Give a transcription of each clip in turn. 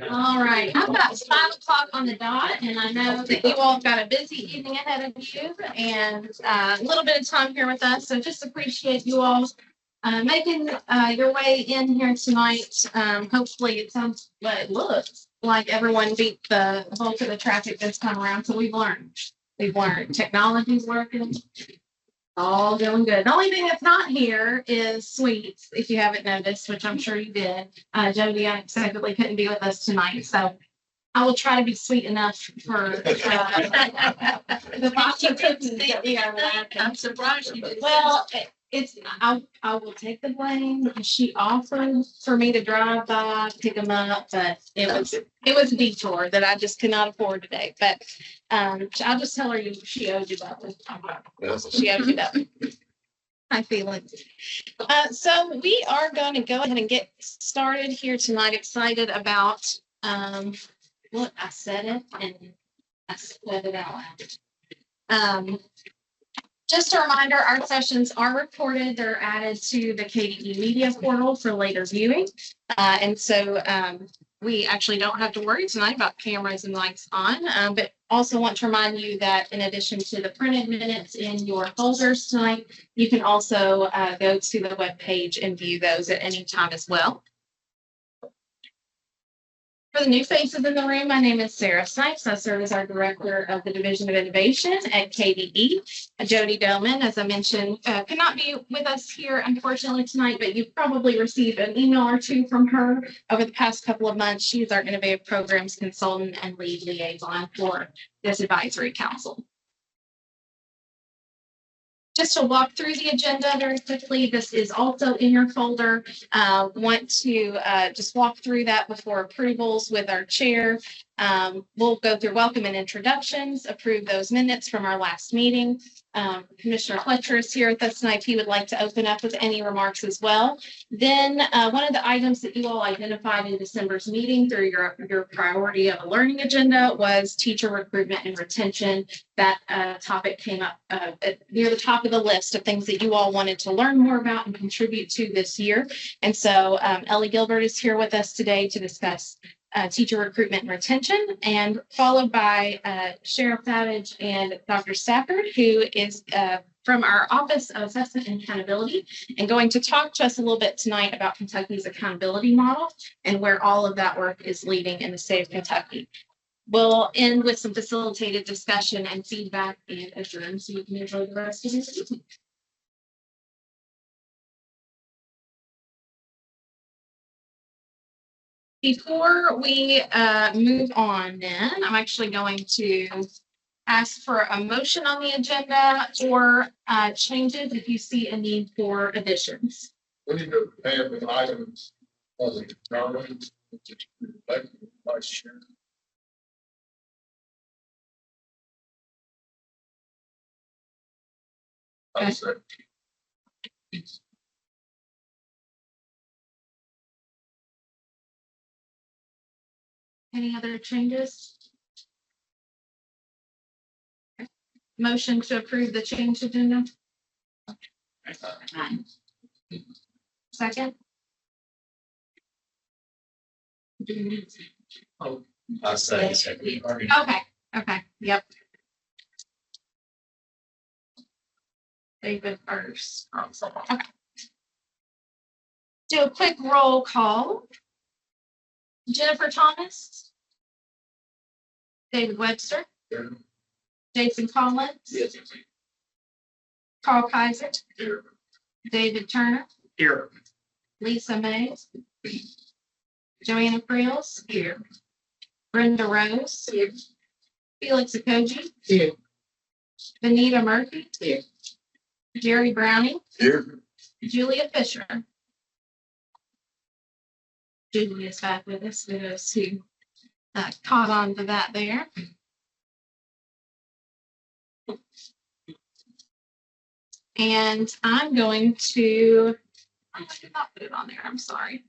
All right, I've got 5 o'clock on the dot, and I know that you all have got a busy evening ahead of you and a little bit of time here with us. So just appreciate you all making your way in here tonight. Hopefully, it sounds, well, it looks like everyone beat the bulk of the traffic this time around. So we've learned. We've learned technology's working. All going good. The only thing that's not here is sweets, if you haven't noticed, which I'm sure you did. Jody unexpectedly couldn't be with us tonight, so I will try to be sweet enough for the box of cookies that we are lacking. I'm surprised you did. Well, I will take the blame. She offered for me to drive by, pick them up, but it was a detour that I just cannot afford today. But I'll just tell her she owed you that. She owed you that. I feel it. So we are going to go ahead and get started here tonight. Excited about look, I said it and I said it out loud. Just a reminder, our sessions are recorded. They're added to the KDE Media Portal for later viewing. And so we actually don't have to worry tonight about cameras and lights on, but also want to remind you that in addition to the printed minutes in your folders tonight, you can also go to the webpage and view those at any time as well. For the new faces in the room, my name is Sarah Snipes. I serve as our Director of the Division of Innovation at KDE. Jody Doman, as I mentioned, could not be with us here, unfortunately, tonight, but you've probably received an email or two from her over the past couple of months. She is our Innovative Programs Consultant and Lead Liaison for this advisory council. Just to walk through the agenda very quickly, this is also in your folder. Want to just walk through that before approvals with our chair. We'll go through welcome and introductions, approve those minutes from our last meeting. Commissioner Fletcher is here with us tonight. He would like to open up with any remarks as well. Then one of the items that you all identified in December's meeting through your priority of a learning agenda was teacher recruitment and retention. That topic came up near the top of the list of things that you all wanted to learn more about and contribute to this year. And so Ellie Gilbert is here with us today to discuss teacher recruitment and retention, and followed by Sheriff Savage and Dr. Stafford, who is from our Office of Assessment and Accountability, and going to talk to us a little bit tonight about Kentucky's accountability model and where all of that work is leading in the state of Kentucky. We'll end with some facilitated discussion and feedback and adjourn so you can enjoy the rest of this evening. Before we move on, then, I'm actually going to ask for a motion on the agenda or changes if you see a need for additions. We need to have the items as a government, vice chair. Okay. Any other changes? Okay. Motion to approve the change agenda. Second. Oh, I say. Okay. Yep. David first. Okay. Do a quick roll call. Jennifer Thomas. David Webster. Here. Jason Collins. Yes. Carl Kaiser. Here. David Turner. Here. Lisa Mays. Joanna Friels. Here. Brenda Rose. Here. Felix Okoji. Here. Benita Murphy. Here. Jerry Browning. Here. Julia Fisher. Julia's back with us, for those who caught on to that there. And I'm going to, I did not put it on there, I'm sorry.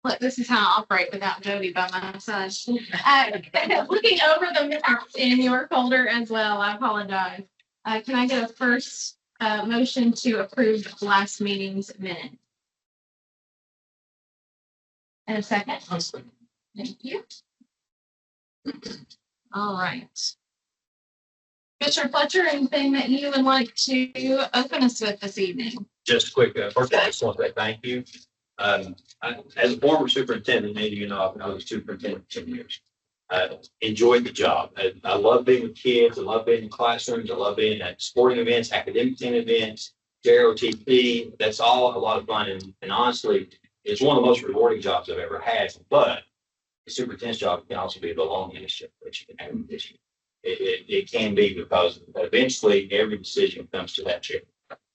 Look, this is how I operate without Jody by my side. Looking over the minutes in your folder as well, I apologize. Can I get a first motion to approve last meeting's minute? And a second? Thank you. All right. Mr. Fletcher, anything that you would like to open us with this evening? Just a quick, first of all, I just want to say thank you. As a former superintendent, maybe you know, I was superintendent for 10 years. Enjoyed the job. I love being with kids. I love being in classrooms. I love being at sporting events, academic team events, JROTP. That's all a lot of fun. And honestly, it's one of the most rewarding jobs I've ever had. But the superintendent's job can also be the loneliest job that you can have in this. It can be, because eventually every decision comes to that chair.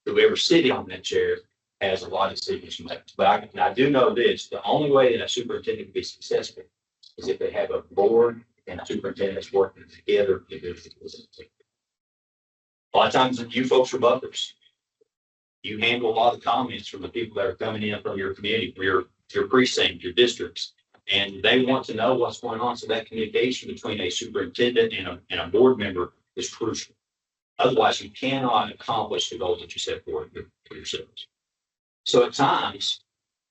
Whoever's sitting on that chair has a lot of decisions to make. But I do know this: the only way that a superintendent can be successful is if they have a board and a superintendent that's working together. A lot of times, you folks are buffers. You handle a lot of comments from the people that are coming in from your community, from your precinct, your districts, and they want to know what's going on. So that communication between a superintendent and a board member is crucial. Otherwise, you cannot accomplish the goals that you set forward for yourselves. So at times,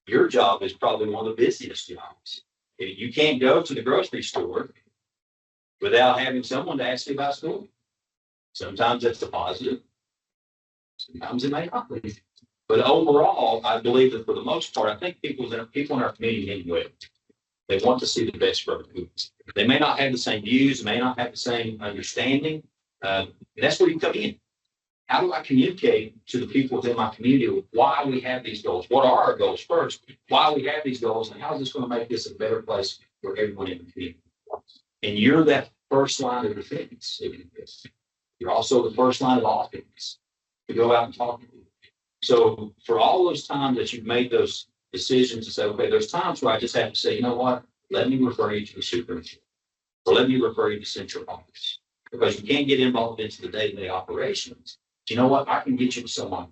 your job is probably one of the busiest jobs. You can't go to the grocery store without having someone to ask you about school. Sometimes that's a positive. Sometimes it may not be. But overall, I believe that for the most part, I think people in our community anyway, they want to see the best for the kids. They may not have the same views, may not have the same understanding. That's where you come in. How do I communicate to the people within my community why we have these goals? What are our goals first? Why we have these goals, and how is this going to make this a better place for everyone in the community? And you're that first line of defense. You're also the first line of offense to go out and talk to people. So for all those times that you've made those decisions to say, okay, there's times where I just have to say, you know what? Let me refer you to the superintendent, or let me refer you to central office, because you can't get involved into the day-to-day operations. You know what? I can get you to someone.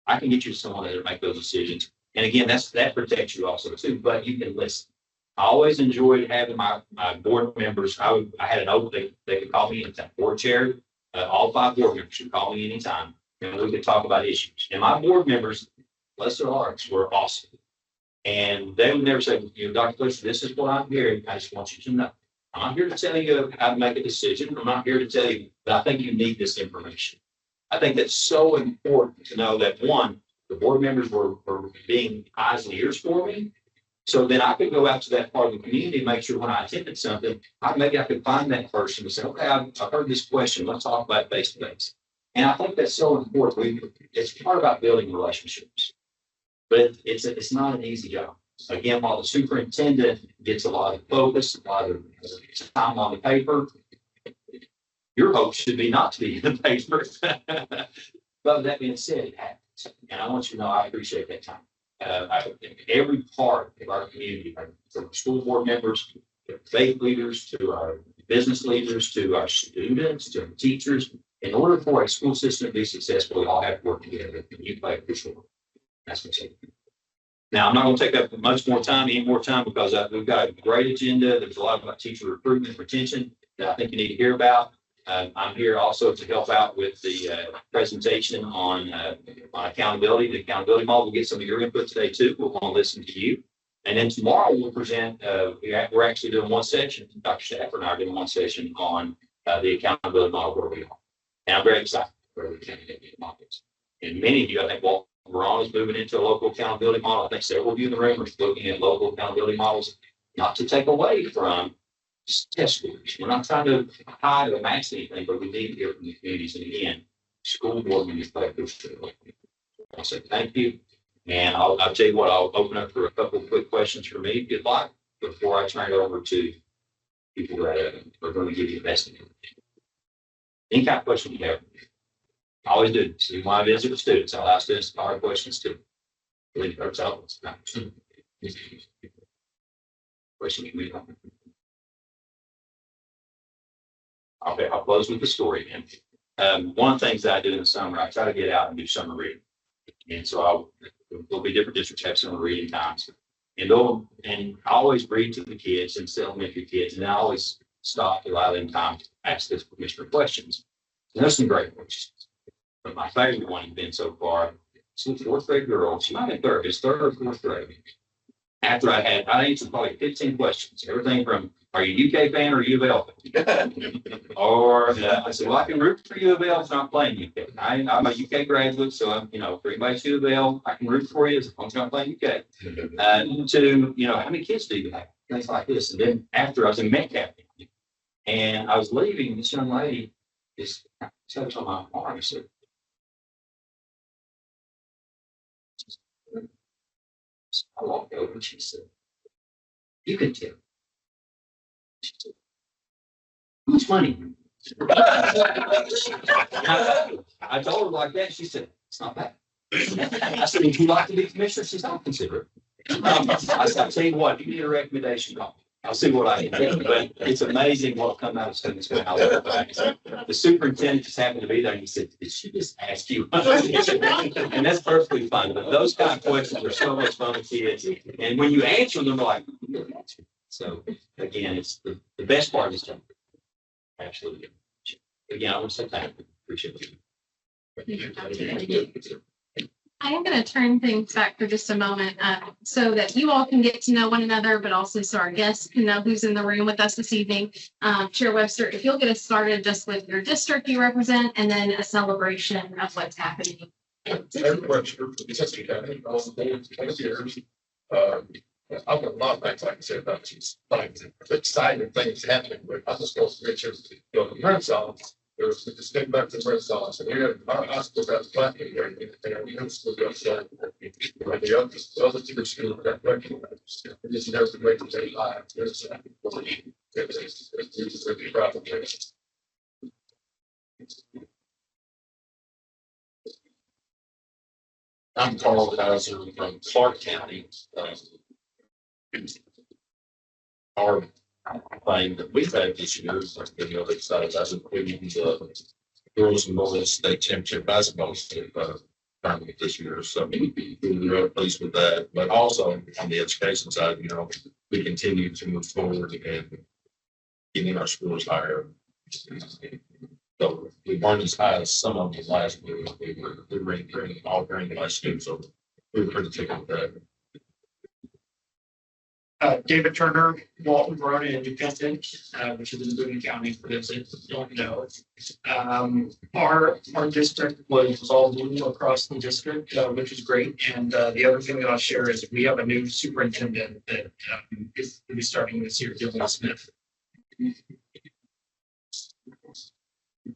I can get you to someone that'll make those decisions. And again, that protects you also too, but you can listen. I always enjoyed having my board members. I had an open, they could call me anytime. Board chair, all 5 board members could call me anytime, and we could talk about issues. And my board members, bless their hearts, were awesome. And they would never say, you know, Dr. Fletcher, this is what I'm hearing. I just want you to know. I'm not here to tell you how to make a decision. I'm not here to tell you, but I think you need this information. I think that's so important to know that, one, the board members were being eyes and ears for me. So then I could go out to that part of the community and make sure when I attended something, maybe I could find that person and say, okay, I've heard this question. Let's talk about it face to face. And I think that's so important. It's part about building relationships, but it's not an easy job. Again, while the superintendent gets a lot of focus, a lot of time on the paper, your hope should be not to be in the paper. But with that being said, it happens. And I want you to know I appreciate that time. Every part of our community, from school board members, to faith leaders, to our business leaders, to our students, to our teachers, in order for a school system to be successful, we all have to work together. And you play a crucial role. That's what I'm saying. Now, I'm not going to take up any more time, because we've got a great agenda. There's a lot about teacher recruitment and retention that I think you need to hear about. I'm here also to help out with the presentation on accountability. The accountability model. We'll get some of your input today too. We'll want to listen to you. And then tomorrow we'll present, we're actually doing one session. Dr. Stafford and I are doing one session on the accountability model where we are. And I'm very excited where we can get the models. And many of you, I think, Ron is moving into a local accountability model. I think several of you in the room are looking at local accountability models, not to take away from test scores. We're not trying to hide or mask anything, but we need to hear from the communities. And again, school board members play a crucial role. I'll say thank you. And I'll tell you what, I'll open up for a couple of quick questions for me, if you'd like, before I turn it over to people that are going to give you the best information. Any kind of question you have. I always do. So when I visit with students, I'll ask students hard questions too. Question you may have. Okay, I'll close with the story then. One of the things that I do in the summer, I try to get out and do summer reading. And so there'll be different districts have summer reading times. And I always read to the kids and to elementary kids, and I always stop to allow them time to ask this permission for questions. And there's some great questions. But my favorite one has been so far, it's a 4th grade girl. She's not in 3rd, it's 3rd or 4th grade. after I answered probably 15 questions, everything from, are you UK fan or U of L fan? Or I said, well, I can root for U of L if I'm playing UK. I'm a UK graduate, so I'm, for anybody's U of L, I can root for you as long as I'm playing UK. To, how many kids do you have? Things like this. And then after I was in Metcalf, and I was leaving, this young lady is touched on my arm. I said, I walked over and she said, you can tell. She said, how much money? I told her like that. She said, it's not bad. I said, would you like to be commissioner? She said, I'll consider it. I said, I'll tell you what, if you need a recommendation, call me. I'll see what I can do. But it's amazing what come out of students' mouth. The superintendent just happened to be there and he said, did she just ask you? And that's perfectly fine. But those kind of questions are so much fun with kids. And when you answer them, they're like, so again, it's the best part of this job. Absolutely. Again, I want to say thank you. Appreciate you. I am going to turn things back for just a moment so that you all can get to know one another, but also so our guests can know who's in the room with us this evening. Chair Webster, if you'll get us started just with your district you represent and then a celebration of what's happening. I've got a lot of things I can say about these things, exciting things happening, but I just go to the Renaissance. There was a distinct back to the Renaissance, and here our hospital got planted there, and we have school got started. And the other two schools got recognized. It just never the way to their lives. It's really proud of them. I'm Carl Kaiser from Clark County. Our thing that we've had this year is like the other side of that, including the girls and boys state championship basketball tournament this year. So we're really pleased with that. But also on the education side, we continue to move forward and getting our schools higher. So we weren't as high as some of them last year. We ranked all during the last year, so we were pretty tickled with that. David Turner, Walton Road Independent, which is in Boone County for those that don't know. Our district was all new across the district, which is great. And the other thing that I'll share is we have a new superintendent that is going to be starting this year, Dylan Smith.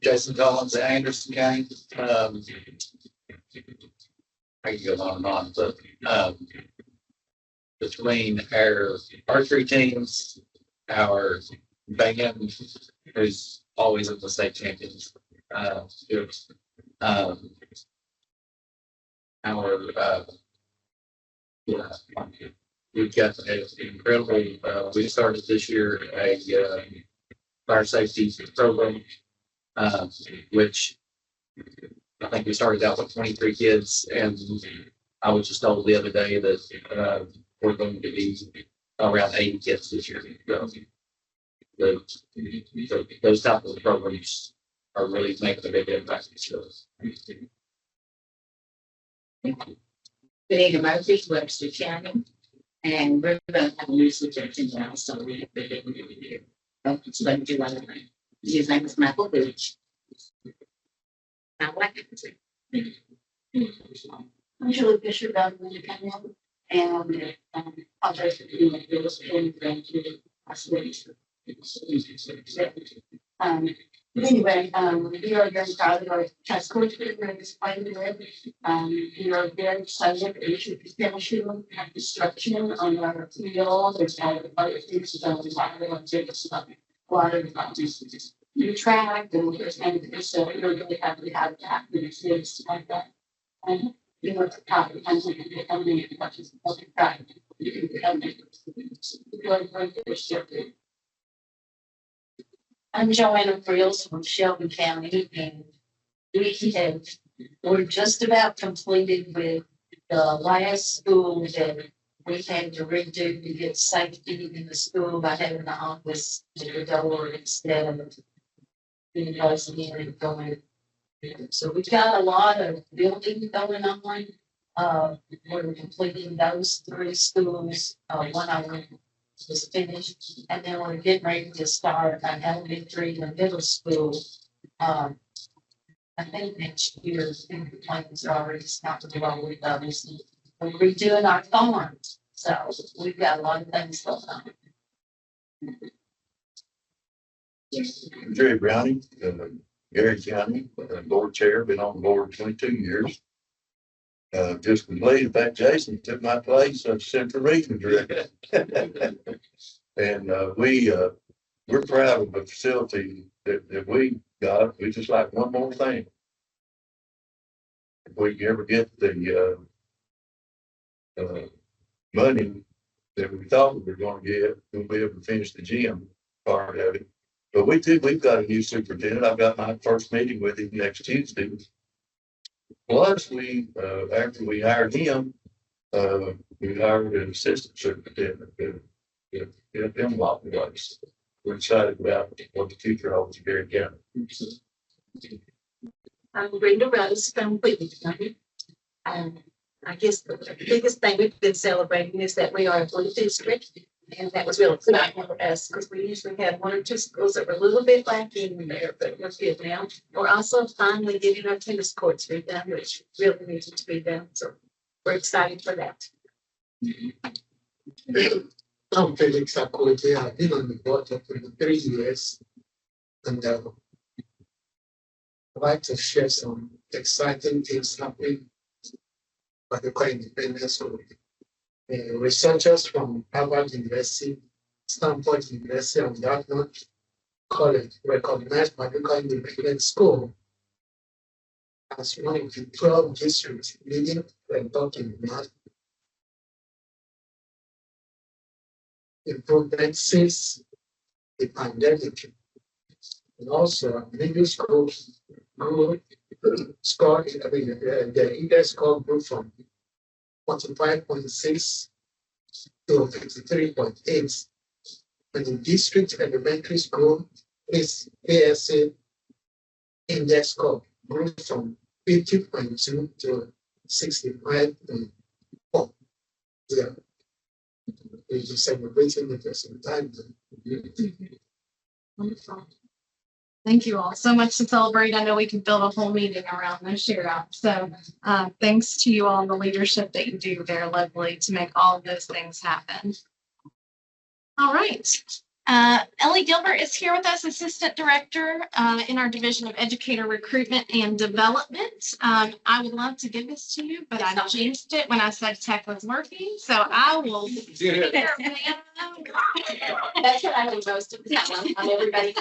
Jason Collins, Anderson County. I can go on and on, but between our archery teams, our band, who's always in the state champions, our we've got an incredible. We started this year a fire safety program, which I think we started out with 23 kids, and I was just told the other day that we're going to be around 80 kids this year. So those types of programs are really making a big impact. Benita Murphy, Webster County, and we're going to have a new superintendent now, so we have to do it's going to do one of them. His name is Michael Booch. I like it. I'm Julie Fisher, Government Independent, and I'll just do my bills and thank you. Anyway, we are very proud of our test course that we're displaying with. We are very excited that we should be finishing the construction on our field. There's all the other things that a lot of new track and there's and so we're really happy to have that and it's things like that. And we were proud of the company as is proud. I'm Joanna Friels from Shelby County, and we're just about completed with the last school that we had to redo to get safety in the school by having the office to the door instead of being closing in and going. So we've got a lot of building going on. we're completing those 3 schools. One of them was finished, and then we're getting ready to start an elementary and middle school. Um, I think next year, I think the plans are already started to roll with those. We're redoing our farms, so we've got a lot of things going on. Jerry Browning, Gary County, board chair, been on the board 22 years. Just completed, in fact, Jason took my place as central region director. And, we're proud of the facility that we got. We just like one more thing. If we ever get the, money that we thought we were gonna get, we'll be able to finish the gym part of it. But we've got a new superintendent. I've got my first meeting with him next Tuesday. Plus, after we hired him, we hired an assistant superintendent to get him off the place. We're excited about what the future holds in Gary County. I'm Brenda Rose from Wheaton County. I guess the biggest thing we've been celebrating is that we are a blue district. And that was really exciting for us because we usually had 1 or 2 schools that were a little bit lacking there, but we're good now. We're also finally getting our tennis courts redone, which really needed to be done. So we're excited for that. I'm Felix Akote. I've been on the board for 3 years, and I'd like to share some exciting things happening by the Core Independence School. Researchers from Harvard University, Stanford University, and Dartmouth College recognized Maduka Independent School as one of the 12 districts leading the talking math improvement since the pandemic. And also, middle school grew scored, the index score grew from 45.6 to 53.8. And the district elementary school is ASA index score grew from 50.2 to 65.4. Yeah. We're just celebrating it at some time. Wonderful. Thank you all so much to celebrate. I know we could build a whole meeting around this share out. So thanks to you all and the leadership that you do there, Lovely, to make all of those things happen. All right. Ellie Gilbert is here with us, Assistant Director in our Division of Educator Recruitment and Development. I would love to give this to you, but I jinxed it when I said tech was working. So I will. That's what I do most of the time on everybody.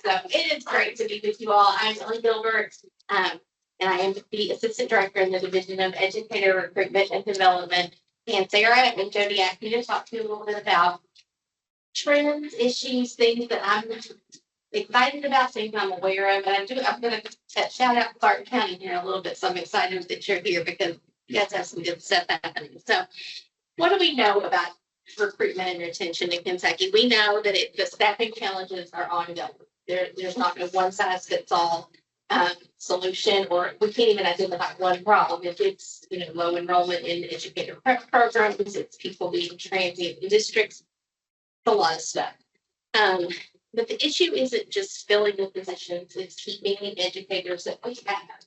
So it is great to be with you all. I'm Ellie Gilbert, and I am the Assistant Director in the Division of Educator Recruitment and Development. And Sarah and Jody asked me to talk to you a little bit about trends, issues, things that I'm excited about, things I'm aware of. And I'm going to shout out Clark County here a little bit. So I'm excited that you're here because you guys have some good stuff happening. So what do we know about recruitment and retention in Kentucky? We know that the staffing challenges are ongoing. There's not a one size fits all solution, or we can't even identify one problem. If it's low enrollment in educator prep programs, it's people being transient in districts, a lot of stuff. But the issue isn't just filling the positions, it's keeping the educators that we have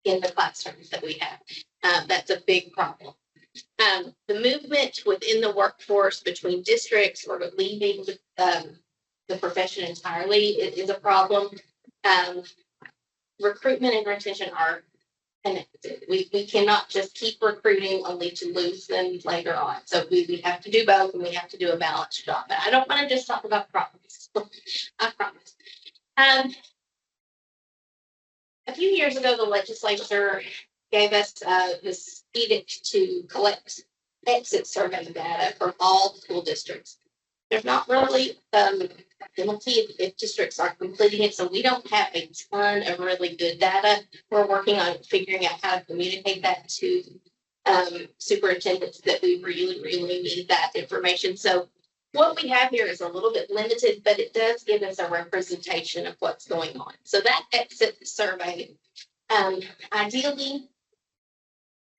in the classrooms that we have. That's a big problem. The movement within the workforce between districts or leaving the profession entirely is a problem. Recruitment and retention are connected. We cannot just keep recruiting only to lose them later on. So we have to do both, and we have to do a balanced job. But I don't want to just talk about problems. I promise. A few years ago, the legislature gave us this edict to collect exit survey data from all school districts. There's not really a penalty if districts are completing it, so we don't have a ton of really good data. We're working on figuring out how to communicate that to superintendents that we really, really need that information. So what we have here is a little bit limited, but it does give us a representation of what's going on. So that exit survey, ideally,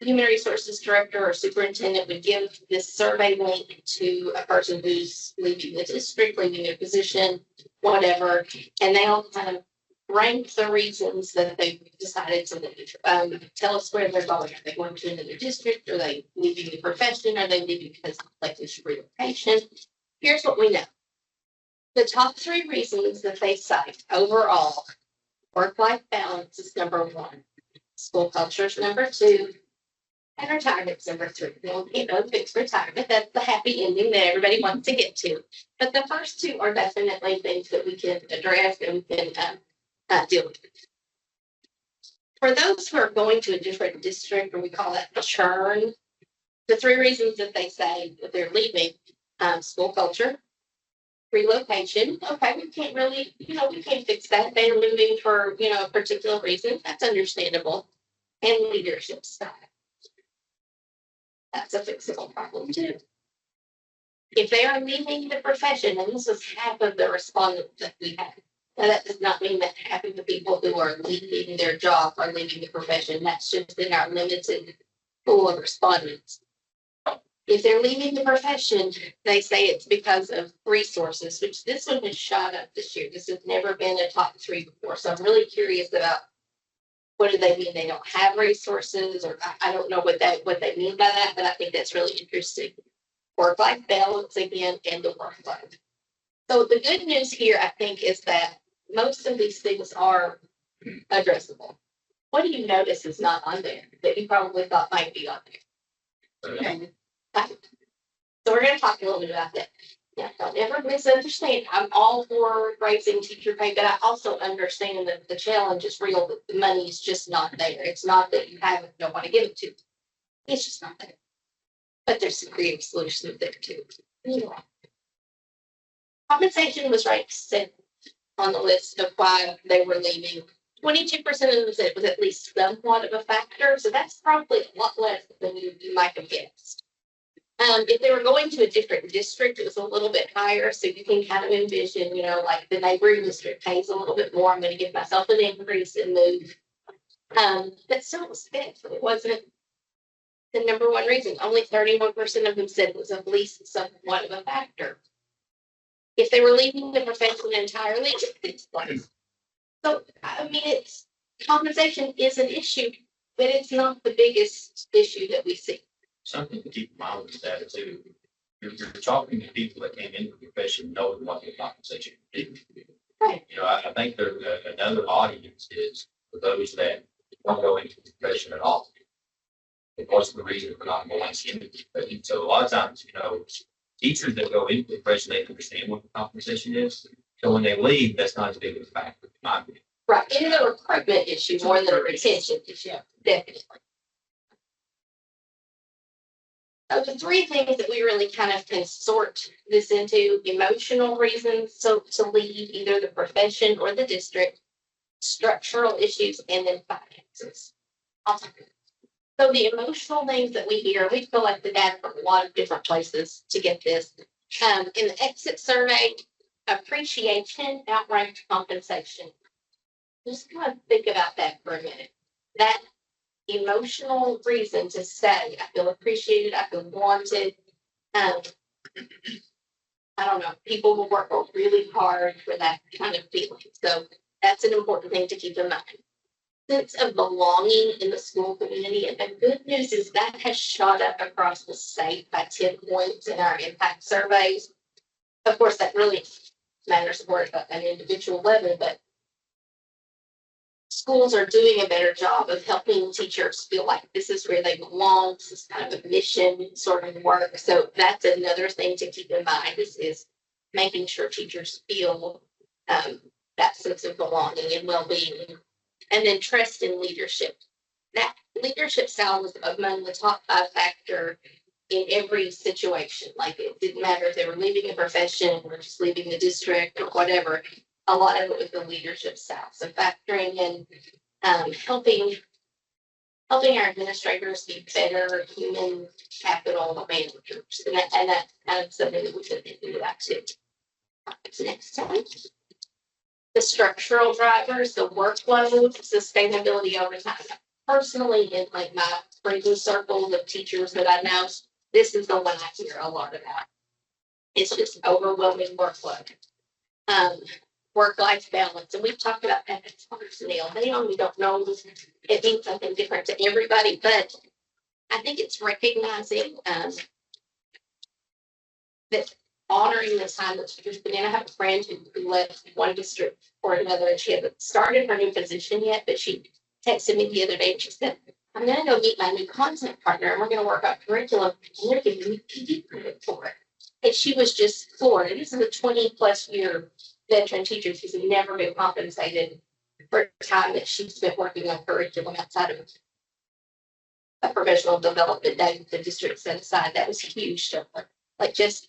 human resources director or superintendent would give this survey link to a person who's leaving the district, leaving their position, whatever, and they'll kind of rank the reasons that they decided to leave. Tell us where they're going. Are they going to another district? Are they leaving the profession? Are they leaving because of like this relocation? Here's what we know. The top 3 reasons that they cite overall, work-life balance is number 1. School culture is number 2. And retirement's number 3. They'll fix retirement. That's the happy ending that everybody wants to get to. But the first 2 are definitely things that we can address and we can deal with. For those who are going to a different district, or we call that churn, the 3 reasons that they say that they're leaving, school culture, relocation. Okay, we can't really, we can't fix that. They're moving for, a particular reason. That's understandable. And leadership style. That's a fixable problem too. If they are leaving the profession, and this is half of the respondents that we had, now that does not mean that half of the people who are leaving their job are leaving the profession. That's just in our limited pool of respondents. If they're leaving the profession, they say it's because of resources, which this one has shot up this year. This has never been a top 3 before. So I'm really curious about what do they mean? They don't have resources, or I don't know what they mean by that, but I think that's really interesting. Work-life balance again, and the workload. So the good news here, I think, is that most of these things are addressable. What do you notice is not on there that you probably thought might be on there? Okay. So we're going to talk a little bit about that. Yeah, don't ever misunderstand. I'm all for raising teacher pay, but I also understand that the challenge is real, that the money is just not there. It's not that you don't want to give it to. It's just not there. But there's some creative solutions there too. Anyway. Compensation was ranked 7th on the list of why they were leaving. 22% of them said it was at least somewhat of a factor, so that's probably a lot less than you might have guessed. If they were going to a different district, it was a little bit higher, so you can kind of envision, like the neighboring district pays a little bit more. I'm going to give myself an increase and move. But still, it was 5th. It wasn't the number 1 reason. Only 31% of them said it was at least somewhat of a factor. If they were leaving the profession entirely, it's like, so, it's compensation is an issue, but it's not the biggest issue that we see. Something to keep in mind with that too. You're talking to people that came into the profession knowing what the compensation is. Right. I think there's another audience is for those that don't go into the profession at all. And what's the reason for not going into the profession? So a lot of times, teachers that go into the profession, they understand what the compensation is. So when they leave, that's not as big of a factor. Right. It is a recruitment issue more than a retention issue. Definitely. So the 3 things that we really kind of can sort this into: emotional reasons to leave either the profession or the district, structural issues, and then finances. So the emotional things that we hear, we collect the data from a lot of different places to get this. In the exit survey, appreciation outranked compensation. Just kind of think about that for a minute. That emotional reason to say, I feel appreciated, I feel wanted. I don't know, people will work really hard for that kind of feeling. So that's an important thing to keep in mind. Sense of belonging in the school community. And the good news is that has shot up across the state by 10 points in our impact surveys. Of course, that really matters more at an individual level, but schools are doing a better job of helping teachers feel like this is where they belong. This is kind of a mission sort of work. So that's another thing to keep in mind is making sure teachers feel that sense of belonging and well-being. And then trust in leadership. That leadership style was among the top 5 factor in every situation. Like, it didn't matter if they were leaving a profession or just leaving the district or whatever. A lot of it was the leadership style. So factoring in helping our administrators be better human capital managers. And that kind of something that we should think about too. Next time. The structural drivers, the workload, sustainability over time. personally, in like my friends circle of teachers that I know, this is the one I hear a lot about. It's just overwhelming workload. Work-life balance, and we've talked about that as personnel. They only don't know it means something different to everybody, but I think it's recognizing that honoring the time that teachers put in. I have a friend who left one district for another, and she hasn't started her new position yet, but she texted me the other day and she said, I'm gonna go meet my new content partner and we're gonna work out curriculum and they're giving me PD credit for it. And she was just floored. And this is a 20+ year veteran teacher who's never been compensated for time that she spent working on curriculum outside of a professional development day that the district set aside. That was huge to her. Like, just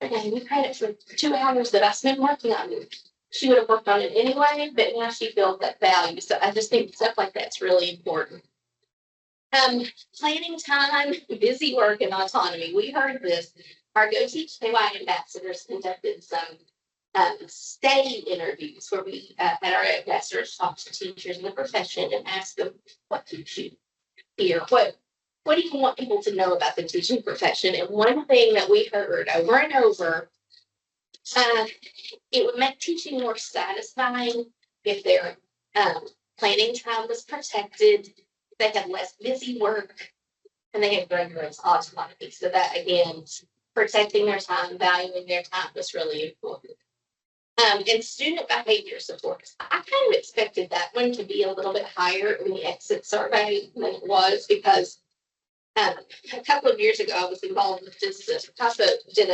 getting me credit for 2 hours that I spent working on it. She would have worked on it anyway, but now she feels that value. So I just think stuff like that's really important. Planning time, busy work, and autonomy. We heard this. Our Go Teach KY ambassadors conducted some stay interviews where we had our ambassadors talk to teachers in the profession and ask them, what keeps you here? What do you want people to know about the teaching profession? And one thing that we heard over and over, it would make teaching more satisfying if their planning time was protected, they had less busy work, and they had greater autonomy. So that, again, protecting their time, valuing their time was really important. And student behavior supports. I kind of expected that one to be a little bit higher in the exit survey than it was, because a couple of years ago, I was involved with this. TASA did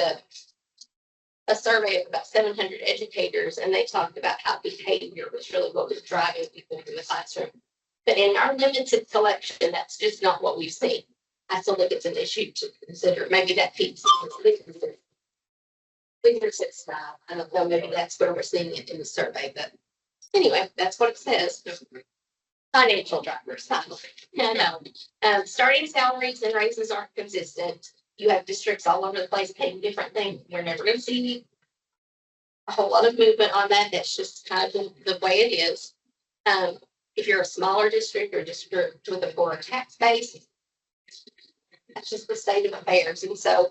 a survey of about 700 educators, and they talked about how behavior was really what was driving people in the classroom. But in our limited selection, that's just not what we've seen. I still think it's an issue to consider. Maybe that feeds leadership style. I don't know, maybe that's where we're seeing it in the survey, but anyway, that's what it says. Financial drivers. No. Starting salaries and raises aren't consistent. You have districts all over the place paying different things. You're never going to see a whole lot of movement on that. That's just kind of the way it is. If you're a smaller district or district with a poorer tax base, that's just the state of affairs. And so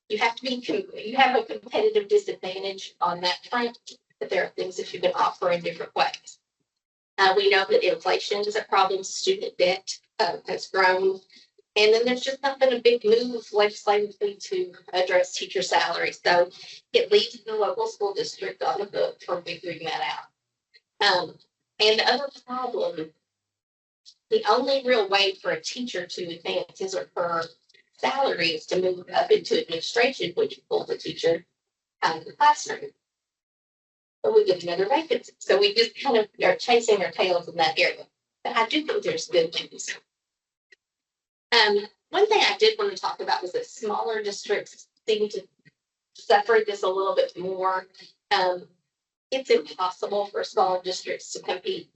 you have a competitive disadvantage on that front, but there are things that you can offer in different ways. We know that inflation is a problem. Student debt has grown. And then there's just not been a big move legislatively to address teacher salaries. So it leaves the local school district on the hook for figuring that out. And the other problem, the only real way for a teacher to advance his or her salary is to move up into administration, which pulls a teacher out of the classroom. But we get another vacancy. So we just kind of are chasing our tails in that area. But I do think there's good news. One thing I did want to talk about was that smaller districts seem to suffer this a little bit more. It's impossible for smaller districts to compete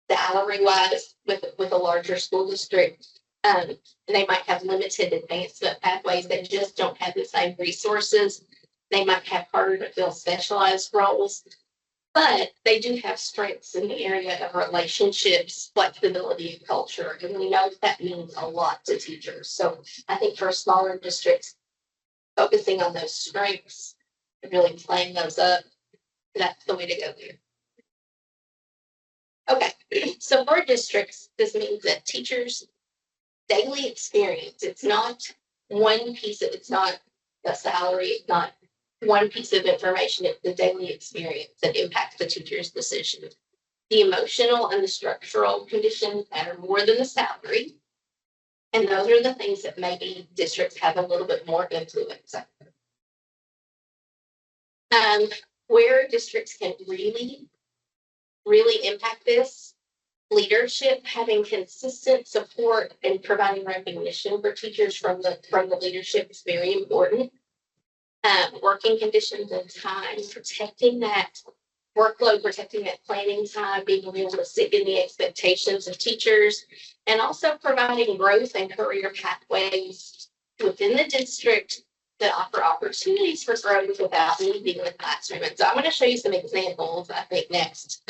salary-wise with a larger school district. They might have limited advancement pathways. They just don't have the same resources. They might have harder to fill specialized roles, but they do have strengths in the area of relationships, flexibility, and culture. And we know that means a lot to teachers. So I think for smaller districts, focusing on those strengths and really playing those up, that's the way to go there. Okay, so for districts, this means that teachers' daily experience, it's not one piece of, it's not a salary, it's not one piece of information, it's the daily experience that impacts the teacher's decision. The emotional and the structural conditions matter more than the salary. And those are the things that maybe districts have a little bit more influence on. Where districts can really impact this, leadership, having consistent support and providing recognition for teachers from the leadership is very important. Working conditions and time, protecting that workload, protecting that planning time, being realistic in the expectations of teachers, and also providing growth and career pathways within the district that offer opportunities for growth without leaving the classroom. And so I'm going to show you some examples, I think, next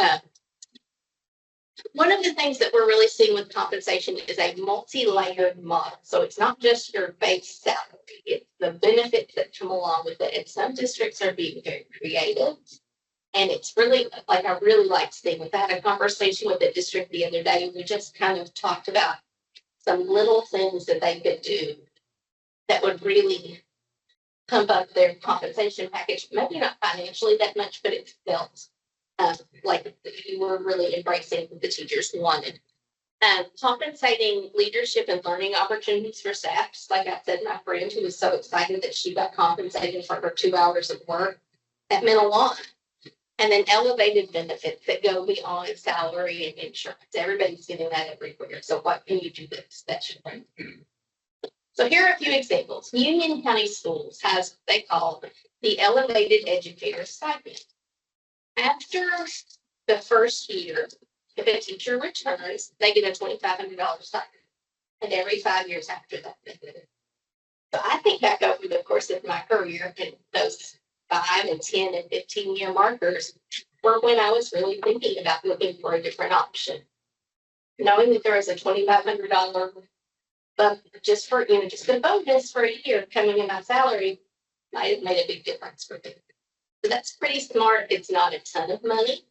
One of the things that we're really seeing with compensation is a multi-layered model. So it's not just your base salary, it's the benefits that come along with it. And some districts are being very creative. And it's really, like, I really like seeing it. I had a conversation with the district the other day, and we just kind of talked about some little things that they could do that would really pump up their compensation package. Maybe not financially that much, but it felt like you were really embracing what the teachers wanted. Compensating leadership and learning opportunities for staff. Just like I said, my friend who was so excited that she got compensated for her 2 hours of work, that meant a lot. And then elevated benefits that go beyond salary and insurance. Everybody's getting that everywhere. So what can you do that's special? So here are a few examples. Union County Schools has what they call the Elevated Educator Stipend. After the first year, if a teacher returns, they get a $2,500 stipend. And every 5 years after that, they get it. So I think back over the course of my career, and those 5 and 10 and 15-year markers were when I was really thinking about looking for a different option. Knowing that there was a $2,500 bump just for, just a bonus for a year coming in my salary might have made a big difference for me. So that's pretty smart. It's not a ton of money.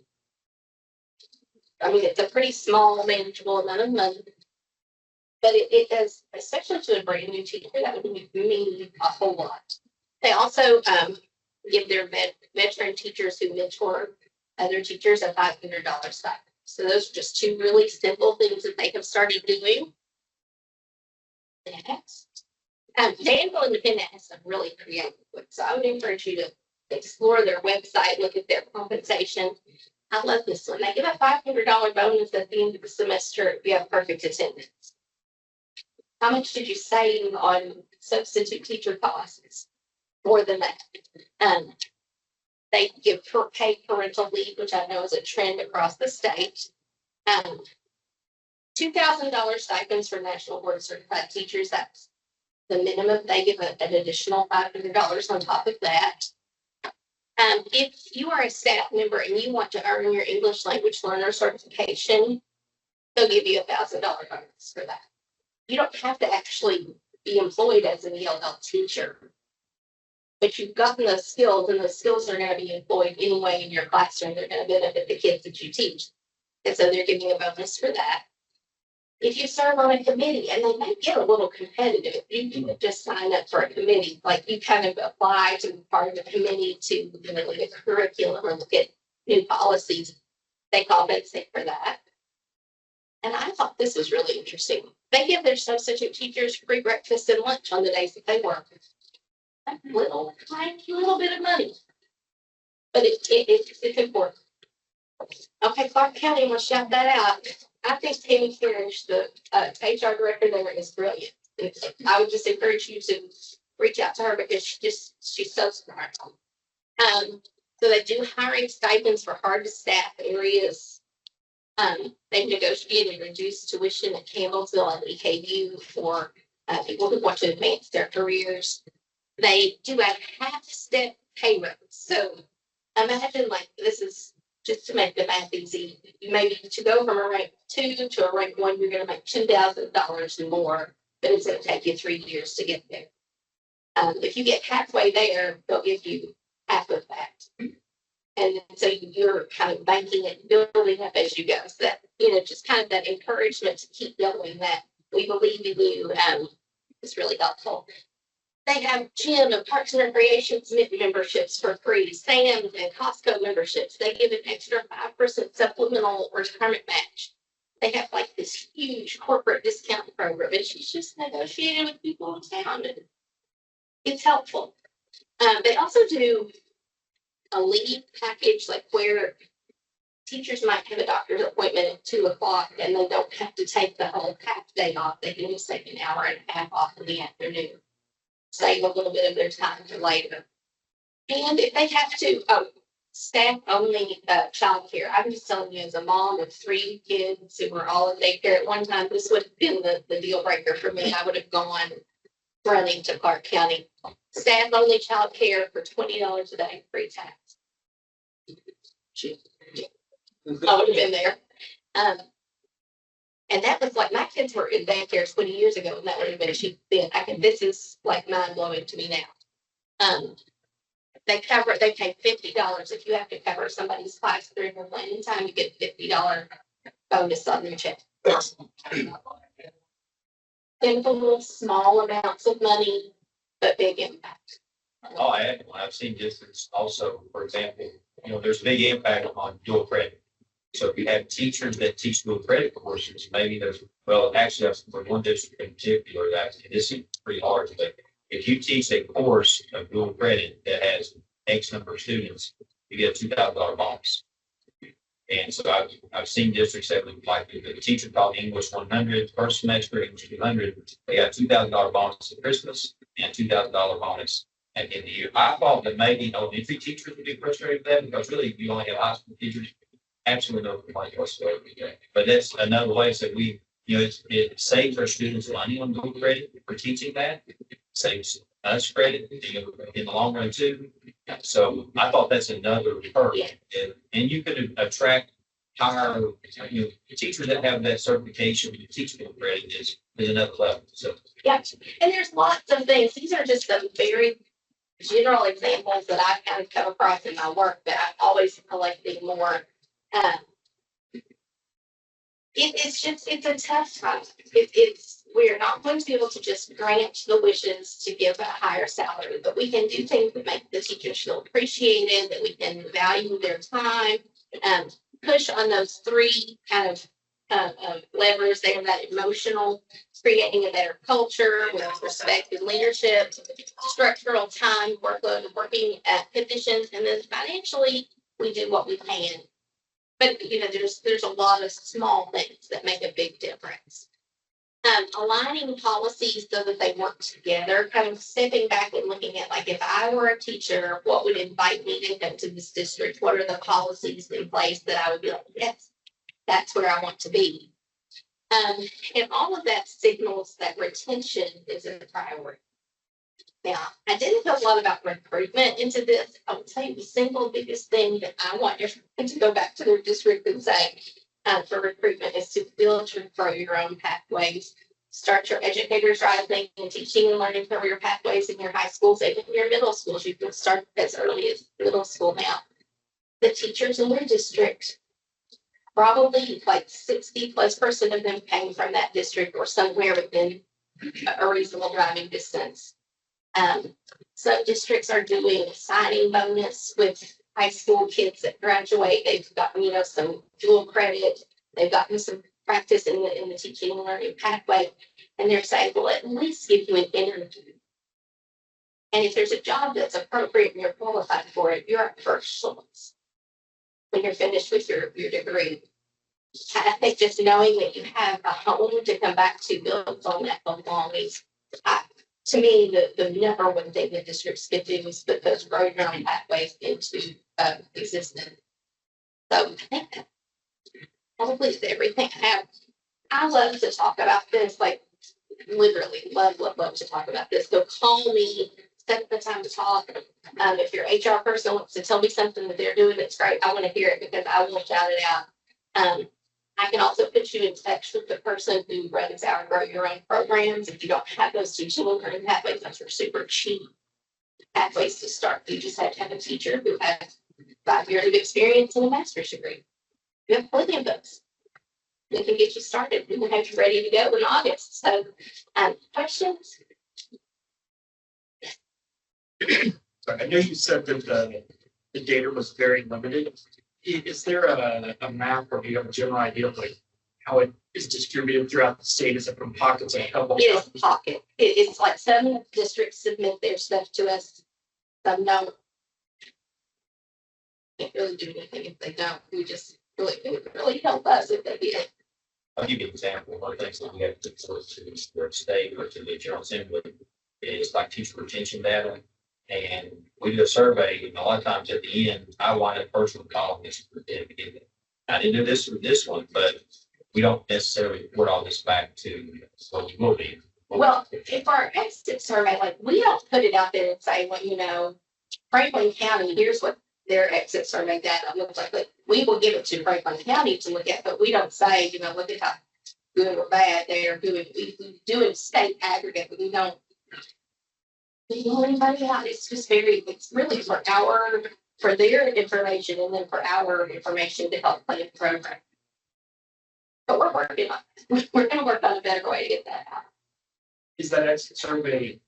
I mean, it's a pretty small, manageable amount of money. But it does, especially to a brand new teacher, that would mean a whole lot. They also give their veteran teachers who mentor other teachers a $500 stipend. So those are just 2 really simple things that they have started doing. Next, Danville Independent has some really creative ones. So I would encourage you to explore their website, look at their compensation. I love this one. They give a $500 bonus at the end of the semester if you have perfect attendance. How much did you save on substitute teacher costs? More than that. They give paid parental leave, which I know is a trend across the state. $2,000 stipends for National Board Certified Teachers. That's the minimum. They give an additional $500 on top of that. If you are a staff member and you want to earn your English language learner certification, they'll give you a $1,000 bonus for that. You don't have to actually be employed as an ELL teacher, but you've gotten those skills, and those skills are going to be employed anyway in your classroom. They're going to benefit the kids that you teach. And so they're giving a bonus for that. If you serve on a committee, and they may get a little competitive, you can just sign up for a committee. Like, you kind of apply to be part of the committee to look at curriculum or look at new policies. They compensate for that. And I thought this was really interesting. They give their substitute teachers free breakfast and lunch on the days that they work. A little, tiny little bit of money. But it's important. Okay, Clark County, I'm going to shout that out. I think Tammy Parrish, the HR director there, is brilliant. I would just encourage you to reach out to her because she's so smart. So they do hiring stipends for hard to staff areas. They've negotiated reduced tuition at Campbellsville and EKU for people who want to advance their careers. They do a half-step pay raise. So imagine, like, this is just to make the math easy. You maybe to go from a rank 2 to a rank 1, you're going to make $2,000 more, but it's going to take you 3 years to get there. If you get halfway there, they'll give you half of that. And so you're kind of banking it, building up as you go. So that, just kind of that encouragement to keep going, that we believe in you is really helpful. They have gym and Parks and Recreation memberships for free, Sam's and Costco memberships. They give an extra 5% supplemental retirement match. They have like this huge corporate discount program, and she's just negotiating with people in town. And it's helpful. They also do a leave package, like where teachers might have a doctor's appointment at 2:00 and they don't have to take the whole half day off. They can just take an hour and a half off in the afternoon. Save a little bit of their time for later. And if they have to, staff only childcare. I'm just telling you, as a mom of 3 kids who were all in daycare at one time, this would have been the deal breaker for me. I would have gone running to Clark County. Staff only childcare for $20 a day, free tax. I would have been there. And that was like, my kids were in daycare 20 years ago, and that would have been cheap then. This is like mind blowing to me now. They pay $50 if you have to cover somebody's class during their planning time, you get $50 bonus on your check. Simple, small amounts of money, but big impact. I've seen districts also, for example, there's a big impact on dual credit. So if you have teachers that teach dual credit courses, maybe actually, for one district in particular, this is pretty hard, but if you teach a course of dual credit that has X number of students, you get a $2,000 bonus. And so I've seen districts that look like the teacher taught English 100, first semester, English 200, they got $2,000 bonus at Christmas and $2,000 bonus at the end of the year. I thought that maybe elementary teachers would be frustrated with that because really you only have high school teachers. Absolutely no complaint whatsoever. But that's another way that it saves our students money on dual credit for teaching that. It saves us credit in the long run too. So I thought that's another perk. And you can attract higher, teachers that have that certification to teach dual credit is another level. So yeah, and there's lots of things. These are just some very general examples that I've kind of come across in my work that I'm always collecting more. It's a tough time. We're not going to be able to just grant the wishes to give a higher salary, but we can do things that make the teachers feel appreciated, that we can value their time, push on those three kind of levers there, that emotional, creating a better culture with respect and leadership, structural time, workload, working conditions, and then financially, we do what we can. But there's a lot of small things that make a big difference. Aligning policies so that they work together, kind of stepping back and looking at, like, if I were a teacher, what would invite me to come to this district? What are the policies in place that I would be like, yes, that's where I want to be? And all of that signals that retention is a priority. Now, I didn't know a lot about recruitment into this. I would say the single biggest thing that I want everyone to go back to their district and say for recruitment is to build and grow your own pathways. Start your educators rising and teaching and learning career pathways in your high schools and in your middle schools. You can start as early as middle school now. The teachers in your district, probably like 60+% of them came from that district or somewhere within a reasonable driving distance. Some districts are doing a signing bonus with high school kids that graduate. They've gotten, some dual credit. They've gotten some practice in the teaching and learning pathway. And they're saying, well, at least give you an interview. And if there's a job that's appropriate and you're qualified for it, you're at first choice when you're finished with your degree. I think just knowing that you have a home to come back to builds on that belonging. To me, the number one thing that districts can do is put those growing your own pathways into existence. So I think that probably is everything I have. I love to talk about this, like literally love to talk about this. So call me, set the time to talk. If your HR person wants to tell me something that they're doing that's great, I want to hear it because I will shout it out. I can also put you in touch with the person who runs our Grow Your Own programs. If you don't have those teaching and learning pathways, those are super cheap pathways to start. You just have to have a teacher who has 5 years of experience and a master's degree. You have plenty of those. We can get you started. We can have you ready to go in August. So, questions? I know you said that the data was very limited. Is there a map or do you have a general idea of like how it is distributed throughout the state? Is it from pockets of a couple? It is pocket. It's like some districts submit their stuff to us. Some don't. Can't really do anything if they don't. We just it would really help us if they did. I'll give you an example. One of the things that we have to sort to the state or to the General Assembly is like teacher retention data. And we do a survey, and a lot of times at the end, I wind up personally calling this. I didn't do this with this one, but we don't necessarily report all this back to what we will be. Well, if our exit survey, like we don't put it out there and say, well, Franklin County, here's what their exit survey data looks like. But we will give it to Franklin County to look at, but we don't say, look at how good or bad, they're doing, we do a state aggregate, but we don't know anybody out. It's just very, it's really for their information and then for our information to help plan the program. But we're working on it. We're gonna work on a better way to get that out. Is that exit survey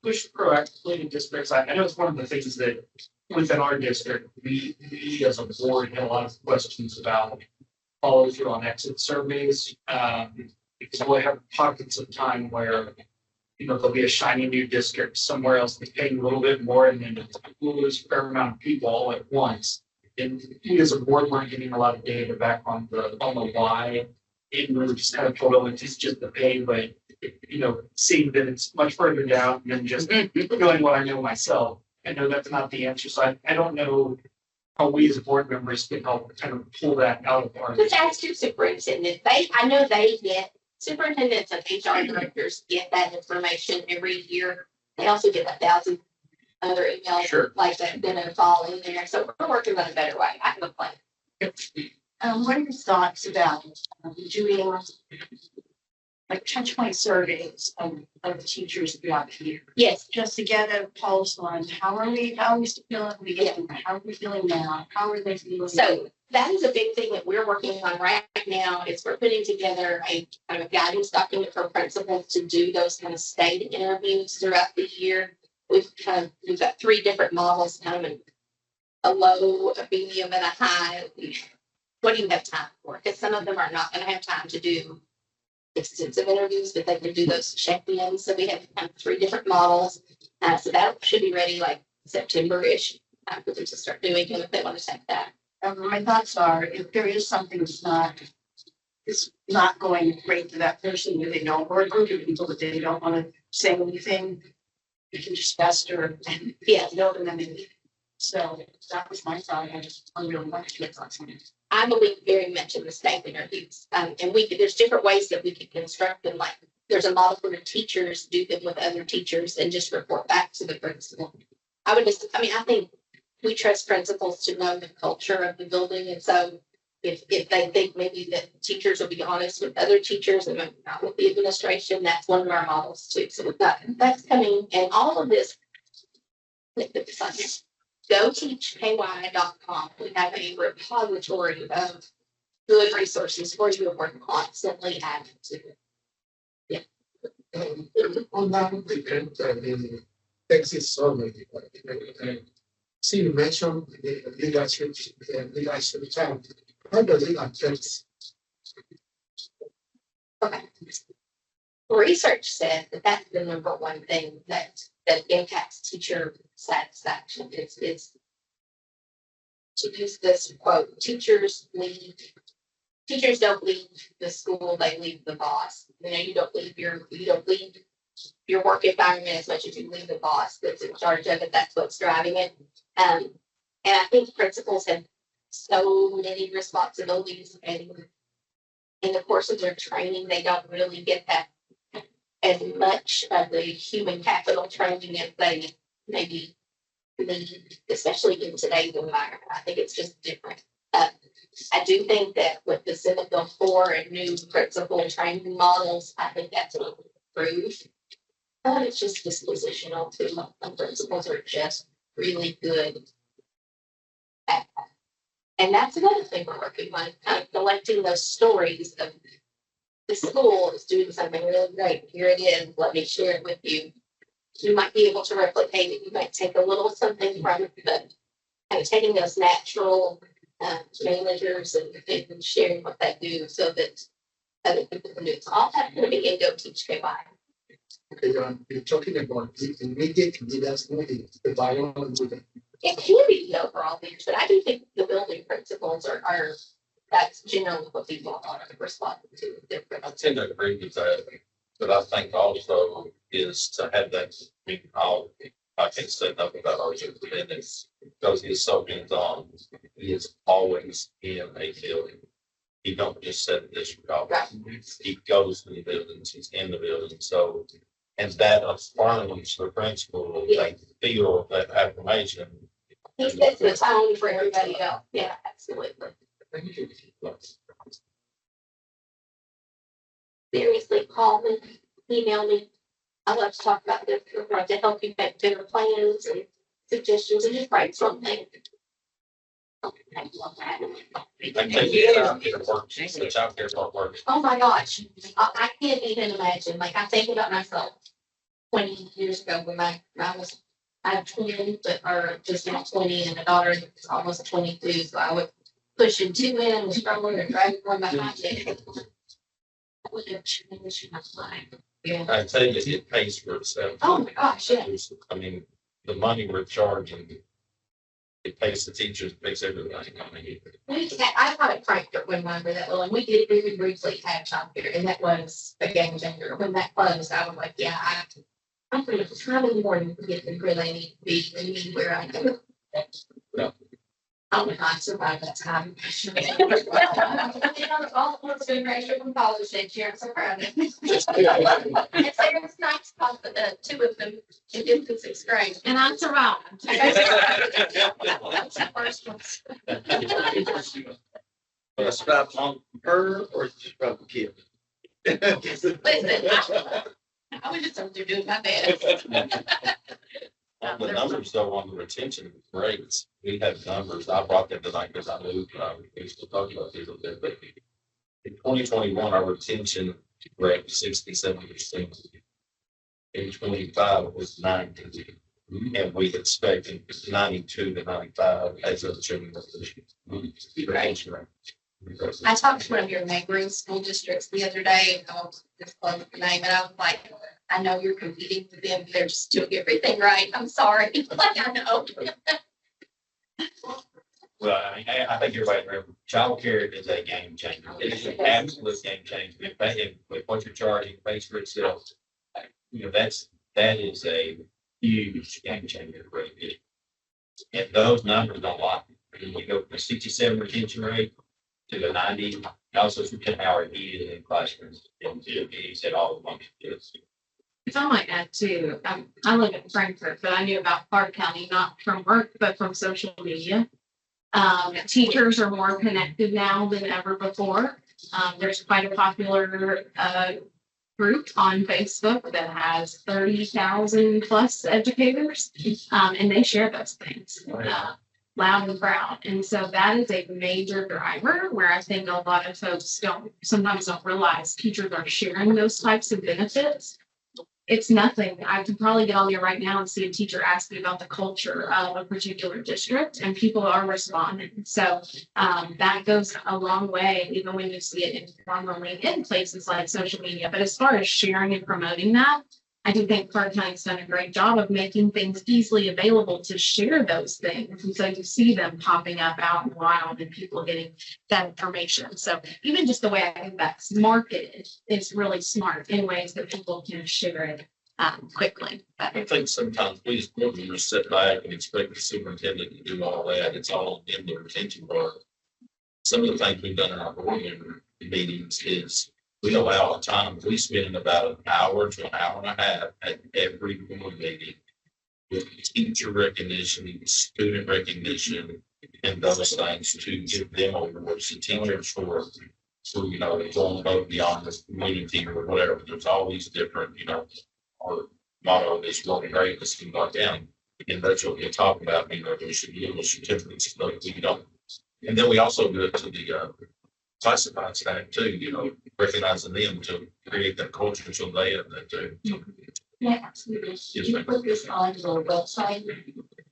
pushed proactively in districts? I know it's one of the things that within our district, we as a board had a lot of questions about follow through on exit surveys. Because we'll have pockets of time where, there'll be a shiny new district somewhere else that's paying a little bit more and then we'll lose a fair amount of people all at once. And we as a board weren't getting a lot of data back on the why. And we were just kind of told, oh, it's just the pay, but seeing that it's much further down than just knowing what I know myself. I know that's not the answer. So I don't know how we as board members can help kind of pull that out of our. Just ask your superintendent. I know they get, superintendents and HR directors get that information every year. They also get 1,000 other emails Sure. like that, then it'll fall in there. So we're working on a better way. I have a plan. What are your thoughts about doing like touch point surveys of teachers throughout the year? Yes, Just to get a pulse on how are we still feeling, how are we feeling now, how are they feeling? so that is a big thing that we're working on right now is we're putting together a kind of guidance document for principals to do those kind of state interviews throughout the year. We've got 3 different models, kind of a low, a medium, and a high. What do you have time for? Because some of them are not going to have time to do extensive interviews, but they can do those check-ins. So we have kind of 3 different models. So that should be ready like September-ish for them to start doing them if they want to take that. My thoughts are, if there is something that's not going great for that person, that they don't, or a group of people that they don't want to say anything, you can just fester and Yeah. know them and then. So that was my thought. I just really wanted to get thoughts on it. I believe very much in the state interviews. And there's different ways that we can construct them. Like there's a model for the teachers, do them with other teachers and just report back to the principal. I think we trust principals to know the culture of the building. And so if they think maybe that teachers will be honest with other teachers and maybe not with the administration, that's one of our models too. So that's coming, and all of this. Put this on here. GoTeachKY.com. We have a repository of good resources for you, and we're constantly adding to it. On that, the Texas survey, see, you mentioned the leadership time. How does it affect? Okay. Research said that that's the number one thing that impacts teacher satisfaction. It's to use this quote, teachers don't leave the school, they leave the boss. You don't leave your work environment as much as you leave the boss that's in charge of it. That's what's driving it. And I think principals have so many responsibilities, and in the course of their training, they don't really get that as much of the human capital training as they maybe need, especially in today's environment. I think it's just different. I do think that with the Senate Bill 4 and new principal training models, I think that's an improved. It's just dispositional too. Some principals are just really good at that. And that's another thing we're working on, kind of collecting those stories of the school is doing something really great. Here it is. Let me share it with you. You might be able to replicate it. You might take a little something from it, but kind of taking those natural managers and sharing what they do so that other people can do it. So all that's going to be in Go Teach KY. Okay, you're talking about the immediate leaders, the bio. It can be the overall leaders, but I do think the building principles are that's generally what people are responding to. I tend to agree with that, but I think also is to have that, I can't say nothing about our superintendent because he's so hands-on. He is always in a building. He don't just sit in this office. He goes to the buildings, he's in the building. So, and that affirms the principal, they feel that affirmation. He sets the tone for everybody else. Yeah, absolutely. Thank you. seriously, call me, email me. I love to talk about this, to help you make better plans and suggestions and just write something. I take it out here work, the child care part work. Oh my gosh, I can't even imagine, like, I think about myself 20 years ago when I had twins, but are just now 20 and a daughter that's almost 22, so I would push in two in and stroller and drag one behind it. That would have changed my life. Yeah. I tell you, it pays for itself. Oh my gosh, yeah. I mean, the money we're charging, it pays the teachers, it pays everything. I mean, I thought it cranked it when we were that little, and we did very briefly have childcare, and that was a game changer. When that closed, I was like, yeah, I'm pretty much time in the morning to get them where they need to be, and me where I go. Yeah. I would not survive that time. All the ones doing graduate from college next year, I'm so proud of them. And Sarah's nice, two of them in fifth and sixth grade. And I survived. That's the first one. That's about on her or just about the kid? Listen, I was just over there doing my best. on the numbers though, on the retention rates, we have numbers. I brought them tonight because I knew, we used to talk about these a little bit, but in 2021, our retention rate was 67%. In 25, it was 90. And we expected 92 to 95 as of June. Retention rate. I talked to one of your neighboring school districts the other day, and I'll disclose the name, and I was like, I know you're competing with them, they're just doing everything right. I'm sorry. Like, I know. Well, I think everybody remember, childcare is a game changer. It is an absolute game changer. With what you're charging, pays for itself. That is a huge game changer for it. And those numbers don't lie. You go from the 67 retention rate to the 90, also from 10-hour heated in classrooms. And he said all the functions. If I might add too, I live in Frankfurt, but I knew about Clark County, not from work, but from social media. Teachers are more connected now than ever before. There's quite a popular group on Facebook that has 30,000 plus educators, and they share those things loud and proud. And so that is a major driver where I think a lot of folks sometimes don't realize teachers are sharing those types of benefits. It's nothing. I could probably get on there right now and see a teacher ask me about the culture of a particular district, and people are responding. So that goes a long way, even when you see it informally in places like social media. But as far as sharing and promoting that, I do think Clark County's done a great job of making things easily available to share those things. And so you see them popping up out in the wild and people getting that information. So even just the way I think that's marketed is really smart in ways that people can share it quickly. I think sometimes we just want to sit back and expect the superintendent to do all that. It's all in the retention part. Some of the things we've done in our board member meetings is we allow time. We spend about an hour to an hour and a half at every board meeting with teacher recognition, student recognition, and those things to give them awards to teachers for going above beyond the community or whatever. There's all these different, our motto is working great, let's do like down. And that's what we talk about, there should be little certificates, but we don't. And then we also do it to the classified staff too, recognizing them to create that culture so they have that too. Yeah, absolutely. You put this on your website,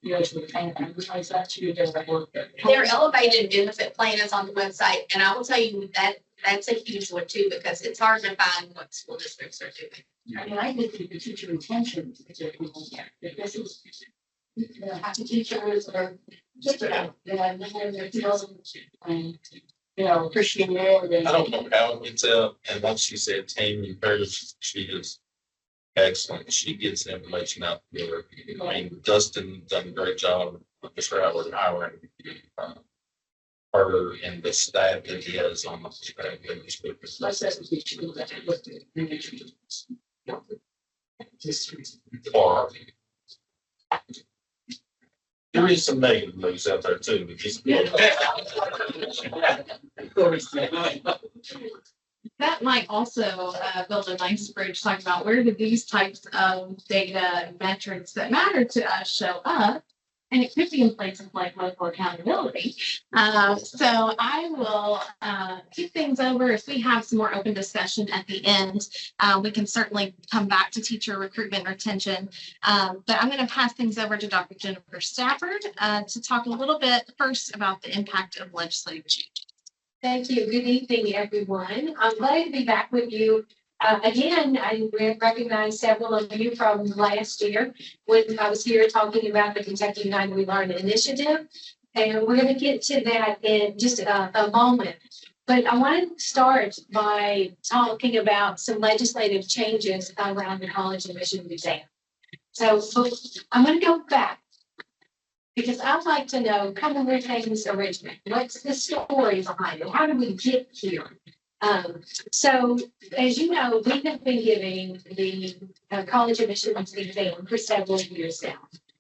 to kind of advertise that to your work. Their elevated benefit plan is on the website, and I will tell you that that's a huge one too, because it's hard to find what school districts are doing. I mean, I think the teacher retention is a good one here. If this is, happy teachers or just, their feels and, appreciate it. I don't know how it gets out, and once she said Tammy Paris, she is excellent. She gets the information out there. I mean, Dustin done a great job with Mr. Howard hiring her and the staff that he has on the staff. My second teacher, Or there is some negative news out there too. that might also build a nice bridge talking about where do these types of data and metrics that matter to us show up? And it could be in places like local accountability. So I will keep things over. If we have some more open discussion at the end, we can certainly come back to teacher recruitment and retention. But I'm going to pass things over to Dr. Jennifer Stafford to talk a little bit first about the impact of legislative change. Thank you. Good evening, everyone. I'm glad to be back with you. Again, I recognize several of you from last year when I was here talking about the Kentucky United We Learn initiative. And we're going to get to that in just a moment. But I want to start by talking about some legislative changes around the college admissions exam. So I'm going to go back, because I'd like to know kind of where things originate. What's the story behind it? How did we get here? So as you know, we have been giving the college admissions exam for several years now.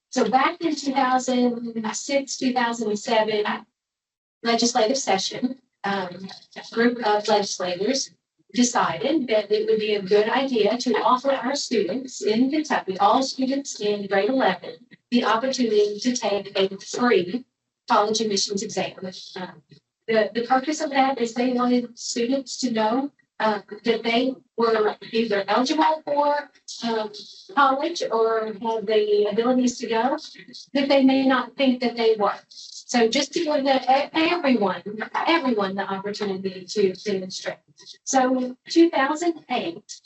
So back in 2006, 2007 legislative session, a group of legislators decided that it would be a good idea to offer our students in Kentucky, all students in grade 11, the opportunity to take a free college admissions exam. The purpose of that is they wanted students to know that they were either eligible for college or have the abilities to go, that they may not think that they were. So just to give everyone the opportunity to demonstrate. So 2008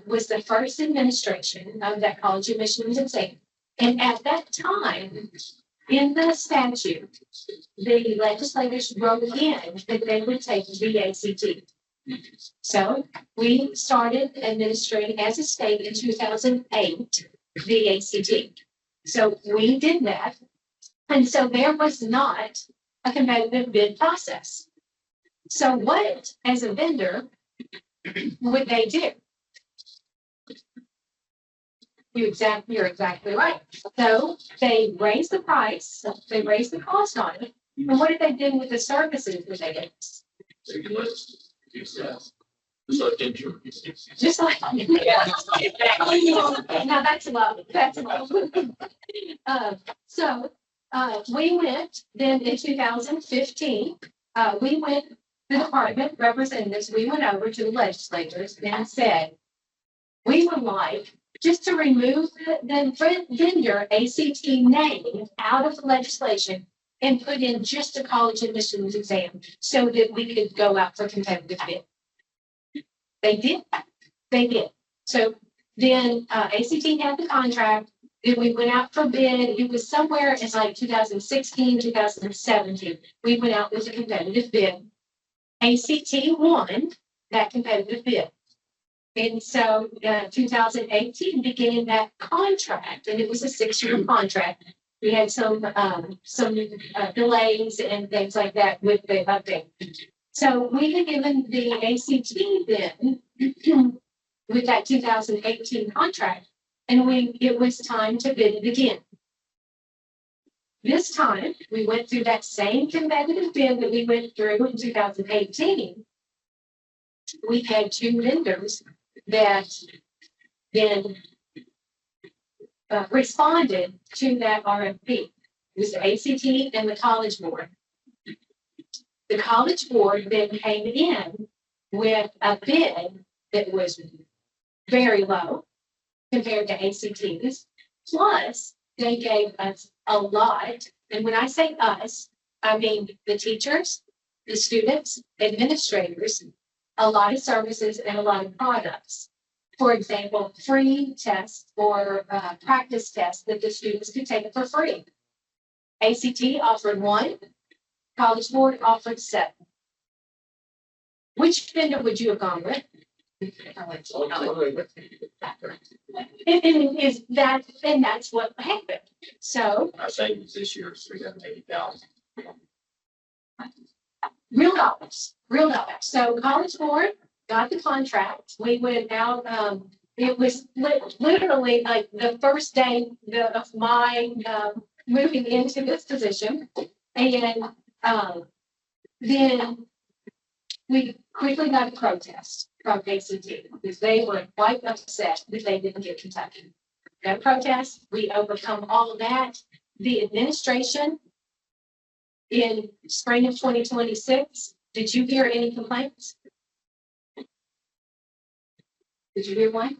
was the first administration of that college admissions exam. And at that time, in the statute, the legislators wrote in that they would take the ACT. So we started administering as a state in 2008, the ACT. So we did that. And so there was not a competitive bid process. So what, as a vendor, would they do? You're exactly right. So they raised the price, they raised the cost on it. And what did they do with the services that they gave us? Just like, now that's love, that's love. So we went then in 2015, we went, the department representatives, we went over to the legislators and said, we would like just to remove the vendor ACT name out of the legislation and put in just a college admissions exam so that we could go out for competitive bid. They did. So then ACT had the contract, then we went out for bid. It was somewhere in like 2016, 2017. We went out with a competitive bid. ACT won that competitive bid. And so 2018 began that contract, and it was a 6-year contract. We had some delays and things like that with the update. So we had given the ACT then with that 2018 contract, and it was time to bid it again. This time, we went through that same competitive bid that we went through in 2018. We had 2 vendors that then responded to that RFP. It was the ACT and the College Board. The College Board then came in with a bid that was very low compared to ACT's. Plus, they gave us a lot. And when I say us, I mean the teachers, the students, administrators, a lot of services and a lot of products. For example, free tests or practice tests that the students could take for free. ACT offered 1, College Board offered 7. Which vendor would you have gone with? And that's what happened. So Our savings this year is $380,000. real dollars. So College Board got the contract. We went out. It was literally like the first day of my moving into this position, and then we quickly got a protest from ACT because they were quite upset that they didn't get Kentucky. Got a protest, we overcome all of that. The administration in spring of 2026, did you hear any complaints? Did you hear one?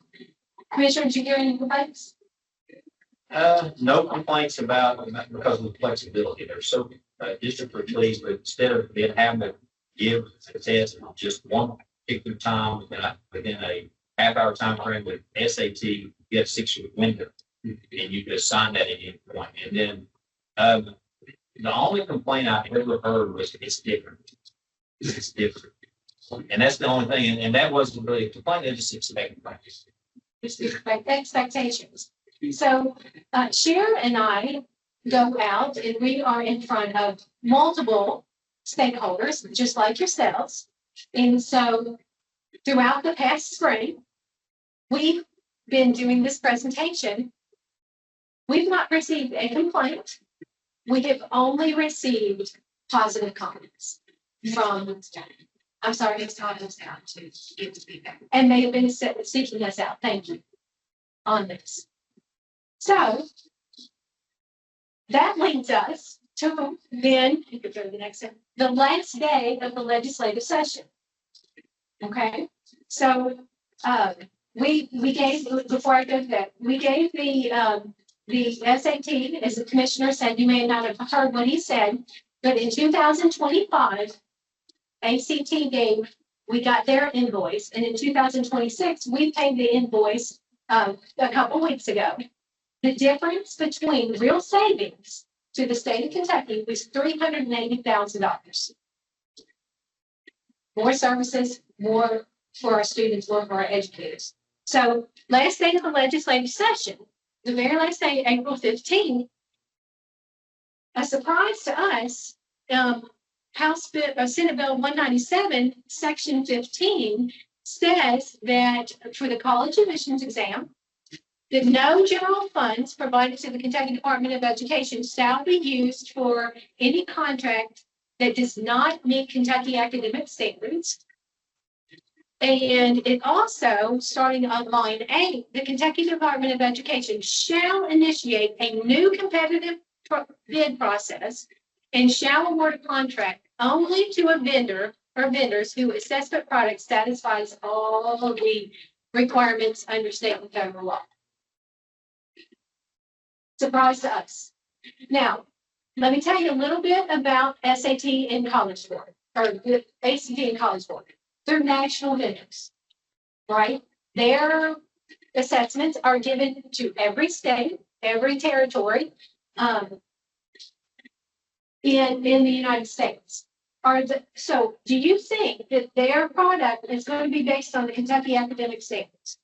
Commissioner, did you hear any complaints? No complaints about, because of the flexibility. They're so, district were pleased, but instead of being having to give a test at just one particular time within a half-hour time frame with SAT, you have 6-week window. And you could assign that at any point. And then, the only complaint I've ever heard was it's different. It's different. And that's the only thing. And that wasn't really a complaint, they just expected practice. Expectations. So, Cher and I go out and we are in front of multiple stakeholders, just like yourselves. And so throughout the past spring, we've been doing this presentation. We've not received a complaint. We have only received positive comments from, I'm sorry, it's taught us how to give feedback. And they have been seeking us out. Thank you on this. So that leads us to then, you could go to the next one, the last day of the legislative session. Okay, so we gave, before I go to that, we gave the SAT, as the commissioner said, you may not have heard what he said, but in 2025, ACT gave, we got their invoice, and in 2026, we paid the invoice a couple weeks ago. The difference between real savings to the state of Kentucky was $380,000. More services, more for our students, more for our educators. So last day of the legislative session, the very last day, April 15th, a surprise to us, Senate Bill 197, Section 15 says that for the college admissions exam, that no general funds provided to the Kentucky Department of Education shall be used for any contract that does not meet Kentucky academic standards. And it also, starting on line 8, the Kentucky Department of Education shall initiate a new competitive bid process and shall award a contract only to a vendor or vendors whose assessment product satisfies all of the requirements under state and federal law. Surprise to us. Now, let me tell you a little bit about SAT and College Board, or the ACT and College Board. They're national vendors, right? Their assessments are given to every state, every territory in the United States. So do you think that their product is going to be based on the Kentucky academic standards?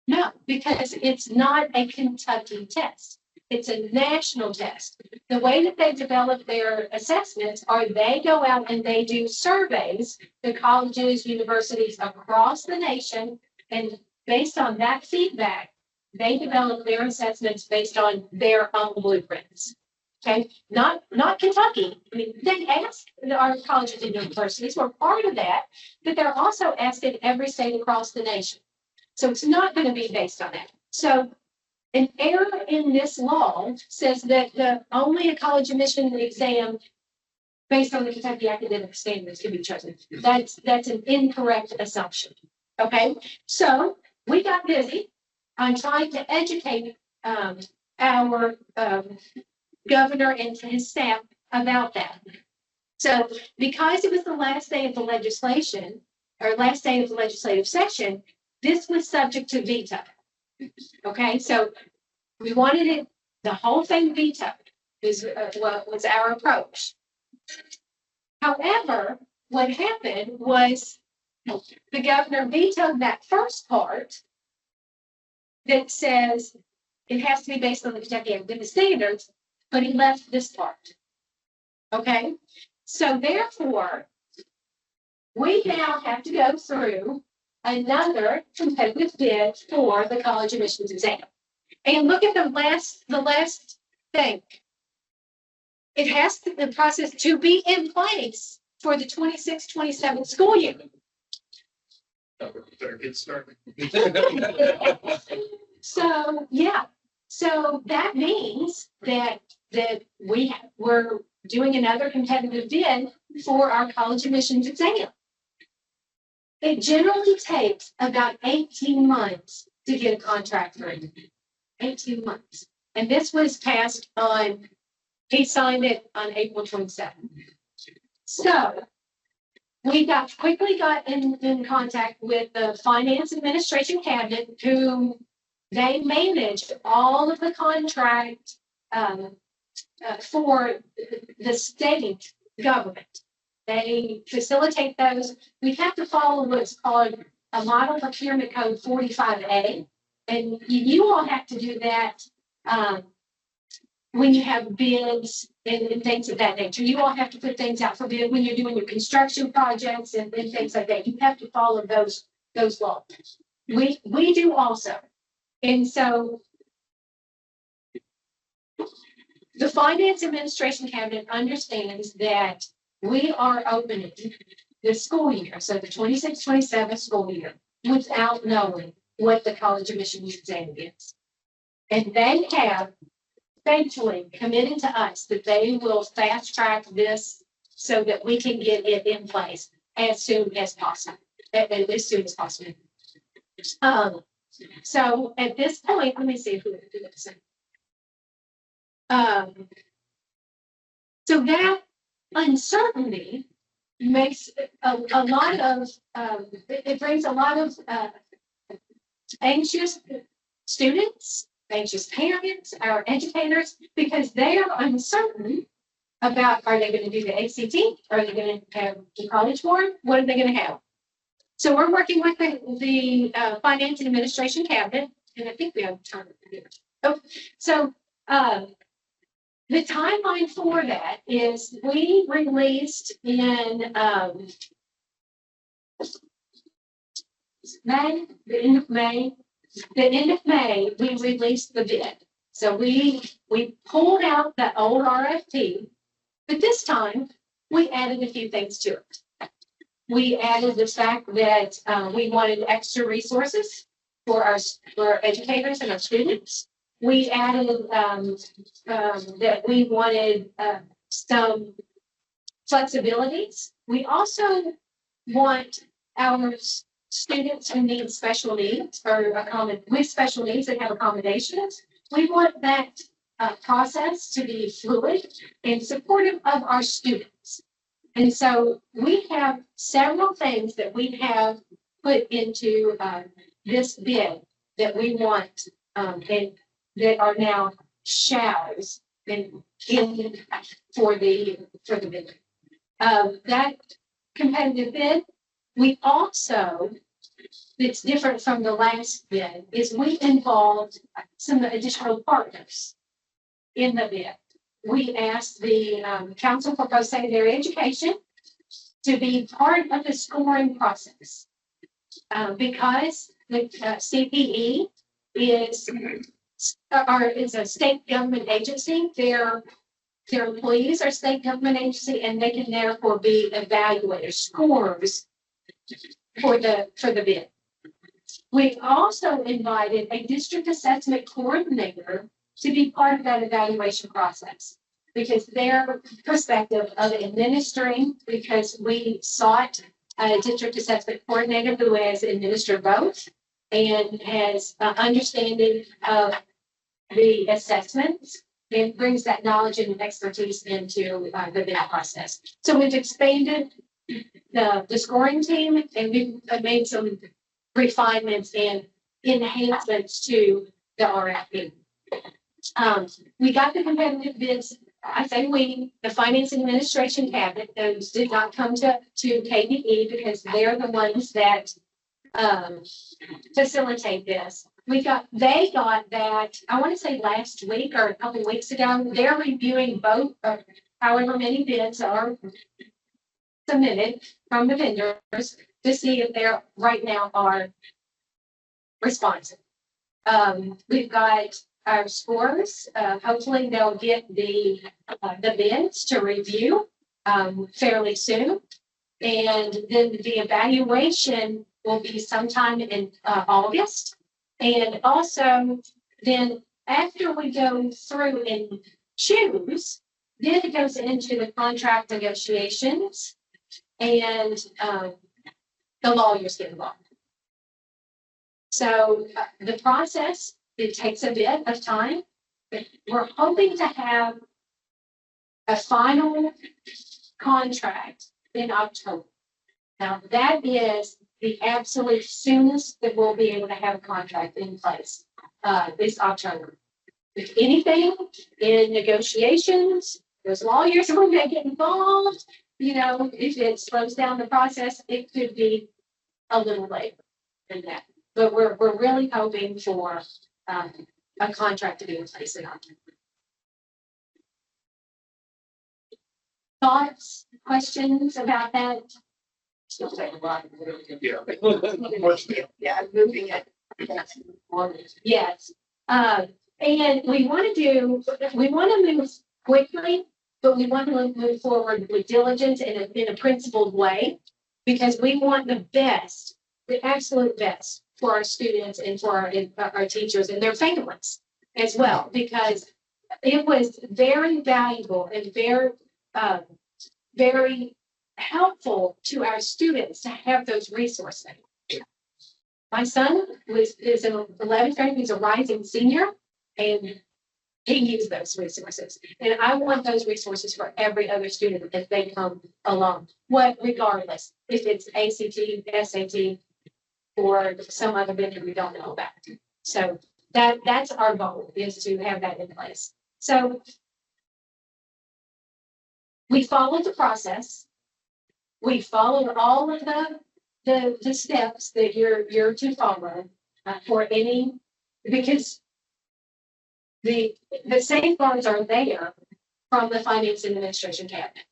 No, because it's not a Kentucky test. It's a national test. The way that they develop their assessments are they go out and they do surveys to colleges, universities across the nation, and based on that feedback, they develop their assessments based on their own blueprints. Okay, not Kentucky. I mean, they ask our colleges and universities, we're part of that, but they're also asked in every state across the nation. So it's not going to be based on that. So an error in this law says that only a college admission exam based on the Kentucky academic standards can be chosen. That's an incorrect assumption. Okay, so we got busy on trying to educate our governor and his staff about that. So because it was the last day of the legislation, or last day of the legislative session, this was subject to veto. Okay, so we wanted it, the whole thing vetoed is what was our approach. However, what happened was the governor vetoed that first part that says it has to be based on the Kentucky academic standards, but he left this part. Okay, so therefore, we now have to go through another competitive bid for the college admissions exam. And look at the last thing. It has the process to be in place for the 26-27 school year. Better get started. So, yeah, so that means that we're doing another competitive bid for our college admissions exam. It generally takes about 18 months to get a contract through. 18 months. And this was passed on, he signed it on April 27th. So we quickly got in contact with the finance administration cabinet, who they manage all of the contract for the state government. They facilitate those. We have to follow what's called a model procurement code 45A. And you all have to do that when you have bids and things of that nature. You all have to put things out for bid when you're doing your construction projects and things like that. You have to follow those laws. We do also. And so the finance administration cabinet understands that we are opening the school year, so the 26-27 school year, without knowing what the college admissions exam is. And they have thankfully committed to us that they will fast track this so that we can get it in place as soon as possible, as soon as possible. So at this point, let me see if we can do this. So that uncertainty makes a lot of, it brings a lot of anxious students, anxious parents, our educators, because they are uncertain about, are they going to do the ACT? Are they going to have the college board? What are they going to have? So we're working with the finance and administration cabinet, and I think we have time here. Oh, so the timeline for that is we released in May, the end of May. The end of May, we released the bid. So we pulled out the old RFP, but this time we added a few things to it. We added the fact that we wanted extra resources for our educators and our students. We added that we wanted some flexibilities. We also want our students who need special needs or with special needs that have accommodations. We want that process to be fluid and supportive of our students. And so we have several things that we have put into this bid that we want and that are now shalls for the bid. That competitive bid, we also, it's different from the last bid, is we involved some additional partners in the bid. We asked the Council for Post-Secondary Education to be part of the scoring process because the CPE is a state government agency. Their employees are state government agency, and they can therefore be evaluators, scorers for the bid. We also invited a district assessment coordinator to be part of that evaluation process because their perspective of administering, because we sought a district assessment coordinator who has administered both and has understanding of the assessments and brings that knowledge and expertise into the bid process. So we've expanded the scoring team, and we've made some refinements and enhancements to the RFP. We got the competitive bids. I say we, the finance and administration cabinet, those did not come to KDE because they're the ones that facilitate this. They got that, I want to say last week or a couple of weeks ago. They're reviewing both, however many bids are submitted from the vendors to see if they're right now are responsive. We've got our scores. Hopefully they'll get the bids to review fairly soon. And then the evaluation will be sometime in August. And also then after we go through and choose, then it goes into the contract negotiations and the lawyers get involved. So the process, it takes a bit of time, but we're hoping to have a final contract in October. Now, that is the absolute soonest that we'll be able to have a contract in place, this October. If anything in negotiations, those lawyers when they get involved, you know, if it slows down the process, it could be a little later than that. But we're really hoping for a contract to be in place in October. Thoughts, questions about that? Still take a lot. Yeah. Yeah, moving it. Yes. And we want to move quickly, but we want to move forward with diligence in a principled way, because we want the best, the absolute best for our students and for our teachers and their families as well, because it was very valuable and very helpful to our students to have those resources. My son is in 11th grade, he's a rising senior, and he used those resources. And I want those resources for every other student as they come along, regardless, if it's ACT, SAT, or some other vendor we don't know about. So that's our goal, is to have that in place. So we followed the process. We followed all of the steps that you're to follow for any, because the safeguards are there from the Finance and Administration Cabinet.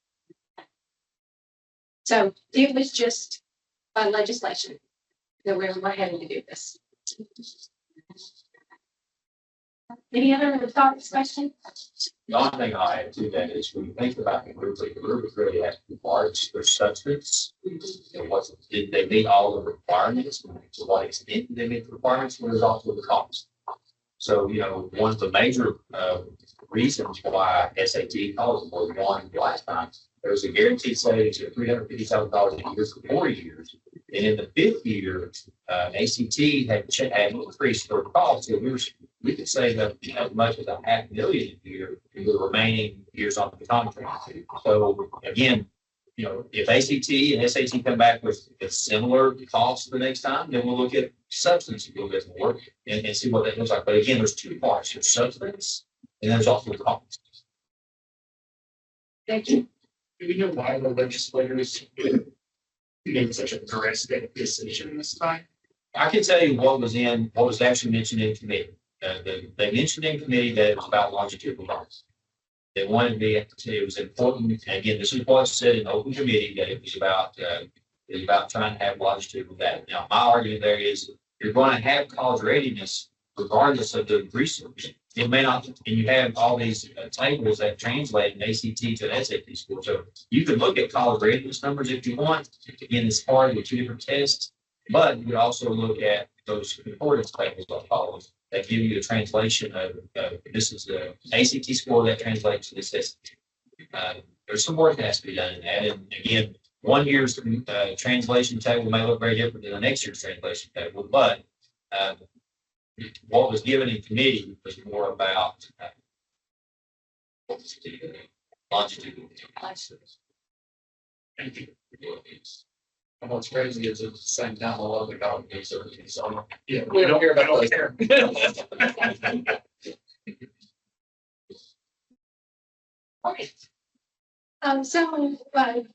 So it was just by legislation that we're having to do this. Any other thoughts, questions? The only thing I add to that is when you think about the group really has to enlarge their substance. And did they meet all the requirements? To what extent did they meet the requirements? What is also the cost? So, you know, one of the major reasons why SAT calls more than one last time, there was a guaranteed savings of $350,000 a year for 4 years. And in the 5th year, ACT had increased their cost. So we could save up as much as $500,000 a year in the remaining years on the contract. So again, you know, if ACT and SAT come back with similar costs the next time, then we'll look at substance a little bit more and see what that looks like. But again, there's two parts: there's substance and there's also cost. Thank you. Do we know why the legislators made such a drastic decision this time? I can tell you what was actually mentioned in committee. They mentioned in committee that it was about longitudinal loss. They wanted me to say it was important. And again, this is what said in open committee, that it was about trying to have longitudinal data. Now, my argument there is you're going to have college readiness regardless of the research. It may not, and you have all these tables that translate an ACT to an SAT score. So you can look at college readiness numbers if you want. Again, it's hard with two different tests, but you can also look at those concordance tables that follow that give you a translation of this is the ACT score that translates to this SAT. There's some work that has to be done in that. And again, 1 year's translation table may look very different than the next year's translation table, but what was given in committee was more about longitudinal. Thank you. And what's crazy is at the same time, a lot of the governments are, so Yeah, we don't hear about those. Okay. So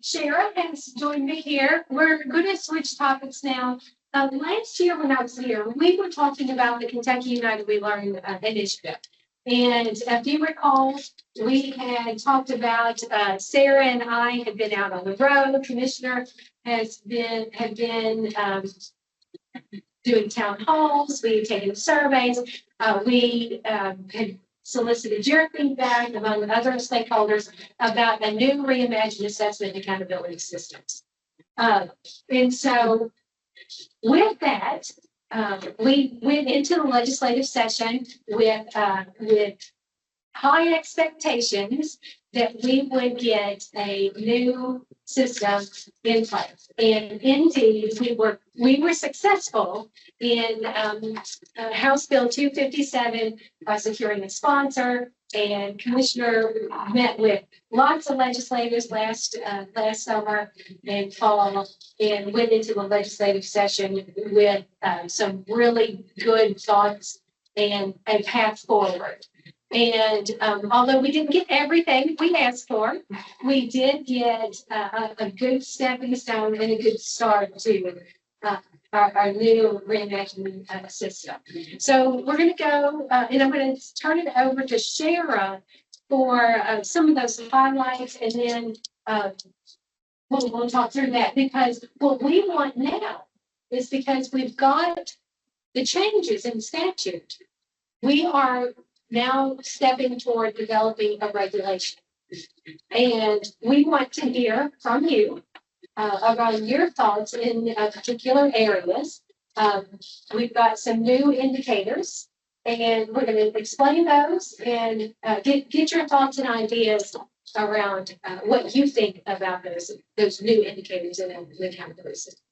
Shara has joined me here. We're going to switch topics now. Last year when I was here, we were talking about the Kentucky United We Learn initiative. And if you recall, we had talked about Sarah and I had been out on the road. Commissioner had been doing town halls. We had taken surveys. We had solicited your feedback among other stakeholders about a new reimagined assessment and accountability systems. And so with that, we went into the legislative session with high expectations that we would get a new system in place. And indeed, we were successful in House Bill 257 by securing a sponsor, and Commissioner met with lots of legislators last summer and fall, and went into the legislative session with some really good thoughts and a path forward. And although we didn't get everything we asked for, we did get a good stepping stone and a good start to our new reimagining system. So we're going to go, and I'm going to turn it over to Shara for some of those highlights, and then we'll talk through that, because what we want now is, because we've got the changes in statute, we are now stepping toward developing a regulation. And we want to hear from you about your thoughts in particular areas. We've got some new indicators, and we're going to explain those and get your thoughts and ideas around what you think about those new indicators in the accountability system.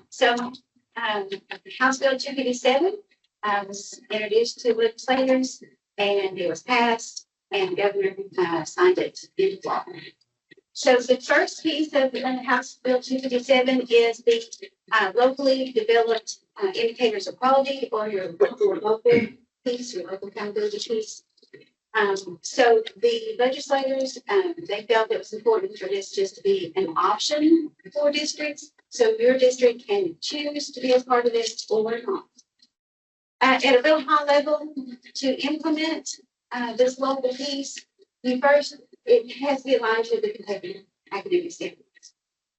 So, House Bill 257 was introduced to legislators, and it was passed, and the governor signed it into law. So the first piece of House Bill 257 is the locally developed indicators of quality, or your local piece, your local accountability piece. So the legislators, they felt it was important for this just to be an option for districts. So your district can choose to be a part of this or not. At a real high level, to implement this local piece, it has to be aligned to the competitive academic standards.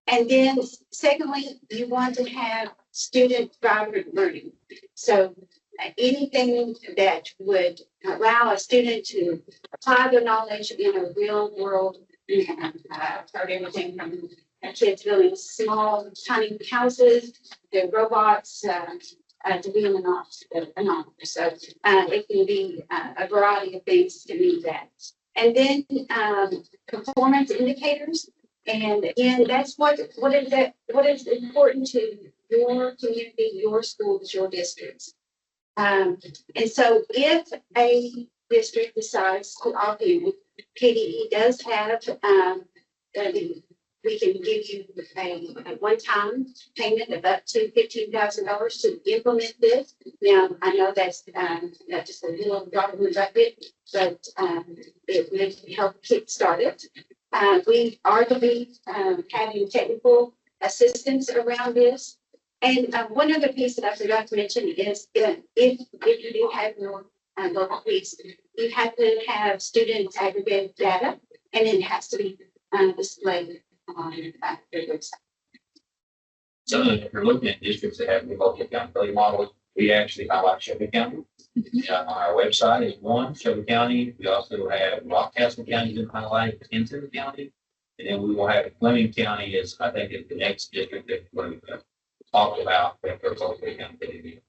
And then secondly, you want to have student-driven learning. So anything that would allow a student to apply their knowledge in a real world, I've heard everything from kids building small, tiny houses, their robots, to be an anonymous. So it can be a variety of things to meet that. And then performance indicators. And again, that's what is important to your community, your schools, your districts. And so if a district decides to opt in, KDE does have we can give you a one-time payment of up to $15,000 to implement this. Now, I know that's just a little drop in the bucket, but it would help kickstart it. We are going to be having technical assistance around this. And one other piece that I forgot to mention is if you do have your local piece, you have to have student aggregated data, and it has to be displayed on their website. So if you're looking at districts that have the local accountability model, we actually highlight Shelby County. On our website is one, Shelby County. We also have Rockcastle County to highlight into the county. And then we will have Fleming County is, I think, is the next district that we're going to talk about with their local accountability.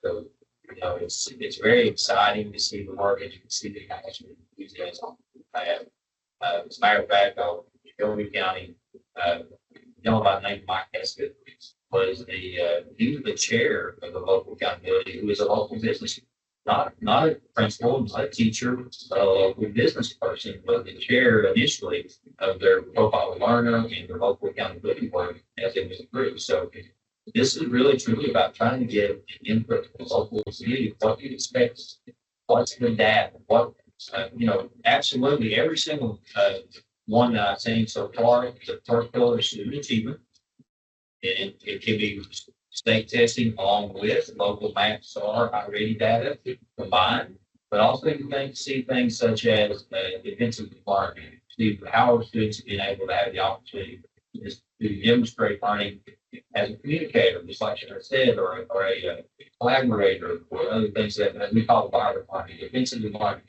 So, it's very exciting to see the work, and you can see the action these guys on. I have, as a matter of fact, Shelby County, by the name Mike Heskett, was he was the chair of the local accountability, who is a local business, not a principal, not a teacher, but a local business person, but the chair initially of their profile learner and their local accountability work as it was approved. So this is really truly about trying to get input from the local community, what you expect, what's the data, what, absolutely every single one that I've seen so far, the first pillar is student achievement. And it can be state testing along with local maps or already data combined, but also you can see things such as defensive learning, see how are students being able to have the opportunity to demonstrate learning as a communicator, just like Sharon said, or a collaborator, or other things that we call fire department, defensive department.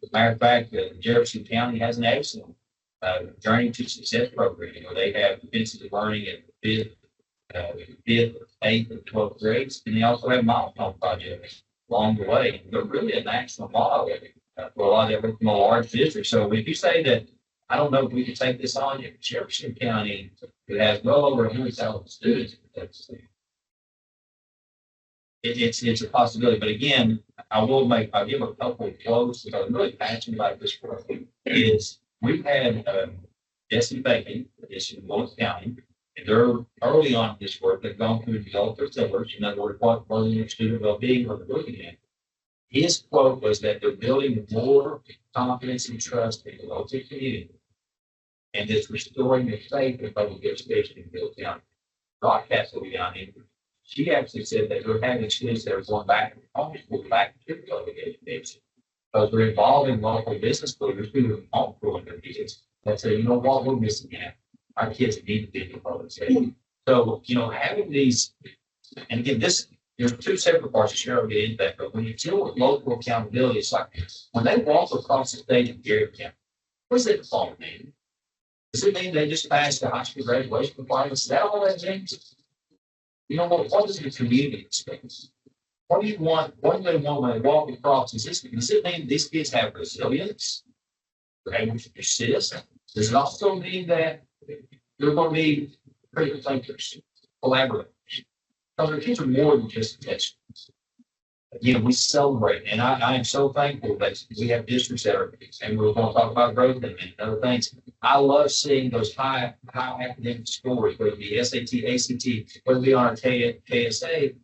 As a matter of fact, Jefferson County has an excellent Journey to Success program, where they have defensive learning at the fifth, eighth, and 12th grades, and they also have milestone projects along the way. They're really a national model for a lot of them from a large district. So if you say that, I don't know if we can take this on, if Jefferson County, who has well over 100,000 students, it's a possibility. But again, I'll give a couple of quotes because I'm really passionate about this work. Is we've had Jesse Bacon, this in Lawrence County, and they're early on in this work. They've gone through and developed their pillars, in other words, what learning student well-being are they looking at. His quote was that they're building more confidence and trust in the local community, and it's restoring the faith in public education in Bill County. Broadcast will be on it. She actually said that they're having students that are going back to public education because they're involving local business leaders who are homeschooling their kids that say, you know what, we're missing out. Our kids need to be in the public sector. So, having these, and again, there's two separate parts. Cheryl will get into that, but when you deal with local accountability, it's like when they walk across the stage in Gary County, what does that all mean? Does it mean they just passed the high school graduation requirements? Is that all that means? What does the community expect? What do you want? What do they want when they walk across? Does it mean these kids have resilience? They're able to persist? Does it also mean that they're going to be critical thinkers, collaborators? Because our kids are more than just textbooks. Again, we celebrate, and I am so thankful that we have districts that are, and we're going to talk about growth and other things. I love seeing those high academic scores, whether it be SAT, ACT, whether it be on our KSA.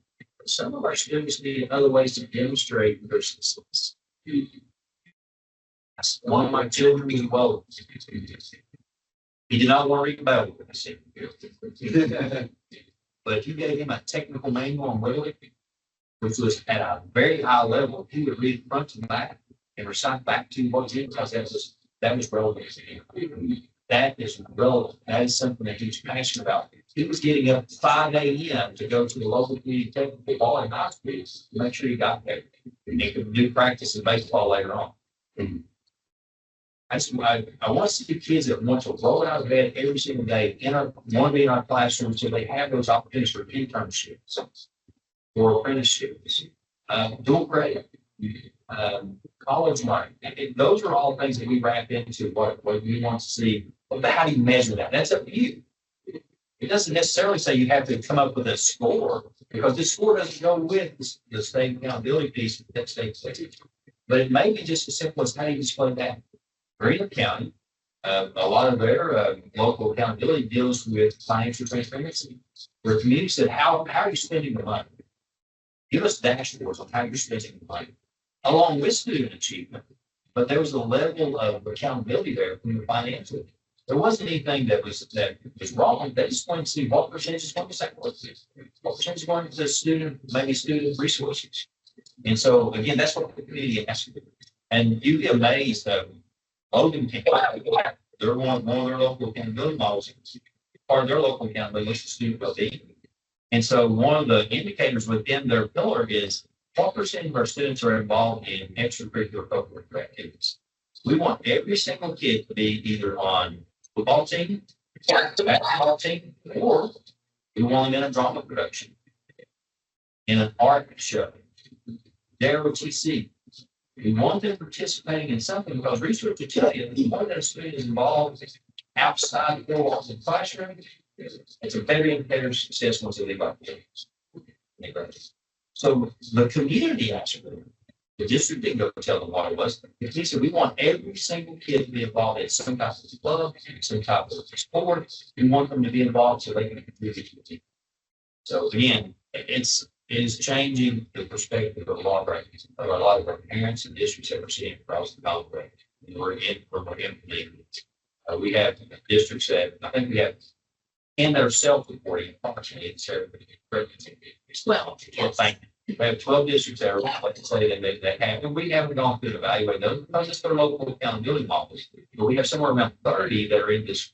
Some of our students need other ways to demonstrate their success. One of my children is well. He did not want to read the Bible. But if you gave him a technical manual on Whaley, which was at a very high level, he would read front to back and recite back to what he because that was relevant to him. That is relevant. That is something that he's passionate about. He was getting up 5 a.m. to go to the local community technical ball in high school to make sure he got there. And he could do practice in baseball later on. I want to see kids that want to roll out of bed every single day, want to be in our classroom so they have those opportunities for internships or apprenticeships, dual credit, college learning. Those are all things that we wrap into what we want to see. But how do you measure that? That's up to you. It doesn't necessarily say you have to come up with a score because the score doesn't go with the state accountability piece that state says. But it may be just as simple as how you display that. Greenwood County, a lot of their local accountability deals with financial transparency. Where community said, how are you spending the money? Give us dashboards on how you're spending the money, along with student achievement. But there was a level of accountability there from the financial. There wasn't anything that was wrong. They just wanted to see what percentage is going to sacrifice, what percentage is going to student resources. And so again, that's what the community has to do. And you'd be amazed. Logan, they're one of their local accountability models. Part of their local accountability is student well-being. And so one of the indicators within their pillar is what percent of our students are involved in extracurricular co-curricular activities. We want every single kid to be either on football team, basketball team, or we want them in a drama production, in an art show, JROTC. We want them participating in something because research will tell you the more that a student is involved outside the walls of the classroom, it's a better indicator of success once they leave our campus. So the community actually, the district didn't go tell them what it was. He said, we want every single kid to be involved in some type of club, some type of sport. We want them to be involved so they can contribute to the team. So again, it is changing the perspective of a lot of our parents and districts that we're seeing across the country. We're implementing. We have districts that I think we have in their self-reporting approximately 12. We have 12 districts that are like to say that have, and we haven't gone through and evaluate those because it's their local accountability models. But we have somewhere around 30 that are in this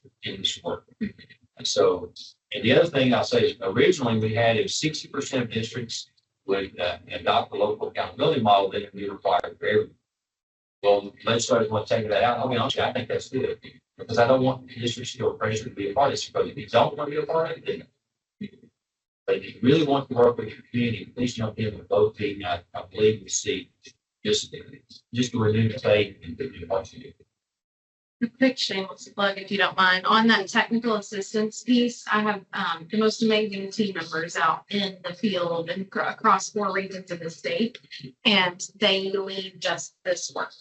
work. And so And the other thing I'll say is originally we had is 60% of districts would adopt the local accountability model that would be required for everyone. Well, legislators want to take that out. I'll be honest with you, I think that's good because I don't want districts to feel pressure to be a part of this. Because if you don't want to be a part of it, then but if you really want to work with your community, please jump in with both teams. I believe we see just to renew the faith and do what you do. A quick shameless plug, if you don't mind, on that technical assistance piece, I have the most amazing team members out in the field and across 4 regions of the state, and they lead just this work.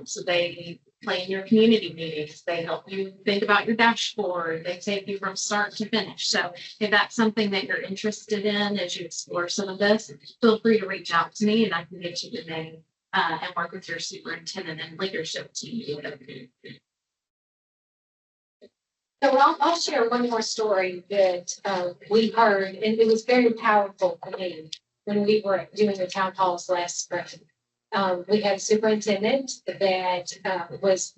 So they plan your community meetings, they help you think about your dashboard, they take you from start to finish. So if that's something that you're interested in as you explore some of this, feel free to reach out to me and I can get you the name. And work with your superintendent and leadership team. So I'll share one more story that we heard, and it was very powerful for me when we were doing the town halls last spring. We had a superintendent that was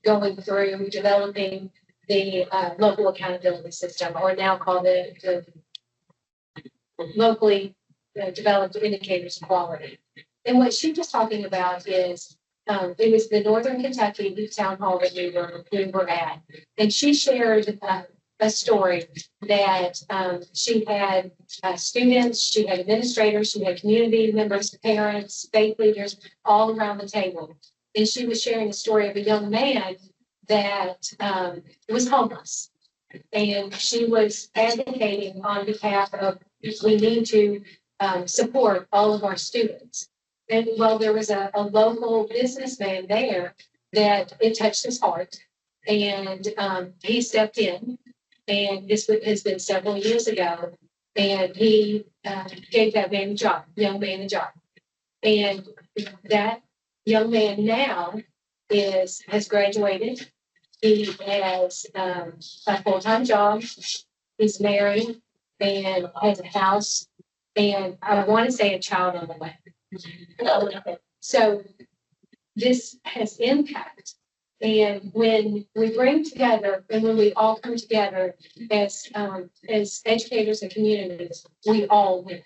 going through developing the local accountability system, or now called the locally developed indicators of quality. And what she was talking about is, it was the Northern Kentucky Town Hall that we were at. And she shared a story that she had students, she had administrators, she had community members, parents, faith leaders, all around the table. And she was sharing a story of a young man that was homeless. And she was advocating on behalf of, we need to support all of our students. And well, there was a local businessman there that it touched his heart, and he stepped in, and this has been several years ago, and he gave that man a job, young man a job, and that young man now has graduated. He has a full-time job. He's married and has a house, and I want to say a child on the way. So this has impact. And when we bring together and when we all come together as educators and communities, we all win.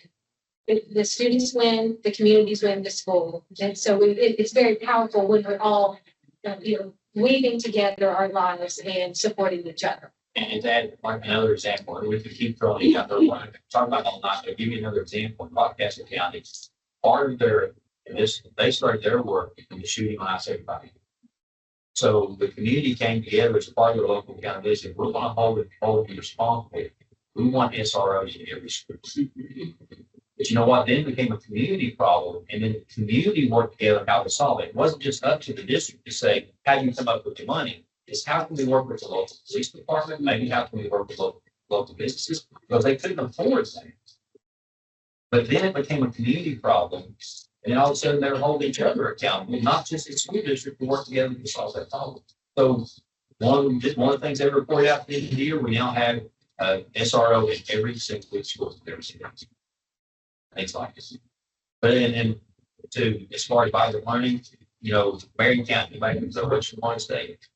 The students win, the communities win, the school. And so it's very powerful when we're all weaving together our lives and supporting each other. And that, like another example, and we could keep throwing each other. Talk about all night. I'll give you another example. In Rockcastle County, part of they started their work in the shooting on I-75. So the community came together as part of the local accountability. We're going to hold you responsible. We want SROs in every school. But you know what? Then it became a community problem, and then the community worked together how to solve it. It wasn't just up to the district to say, how do you come up with the money? It's how can we work with the local police department? Maybe how can we work with local businesses? Because they couldn't afford that. But then it became a community problem. And then all of a sudden they're holding each other accountable, not just the school district, to work together to solve that problem. So one of the things they reported out at the end of the year, we now have SRO in every single school. Things like this. But and to as far as vibrant learning, Marion County, maybe so much one state.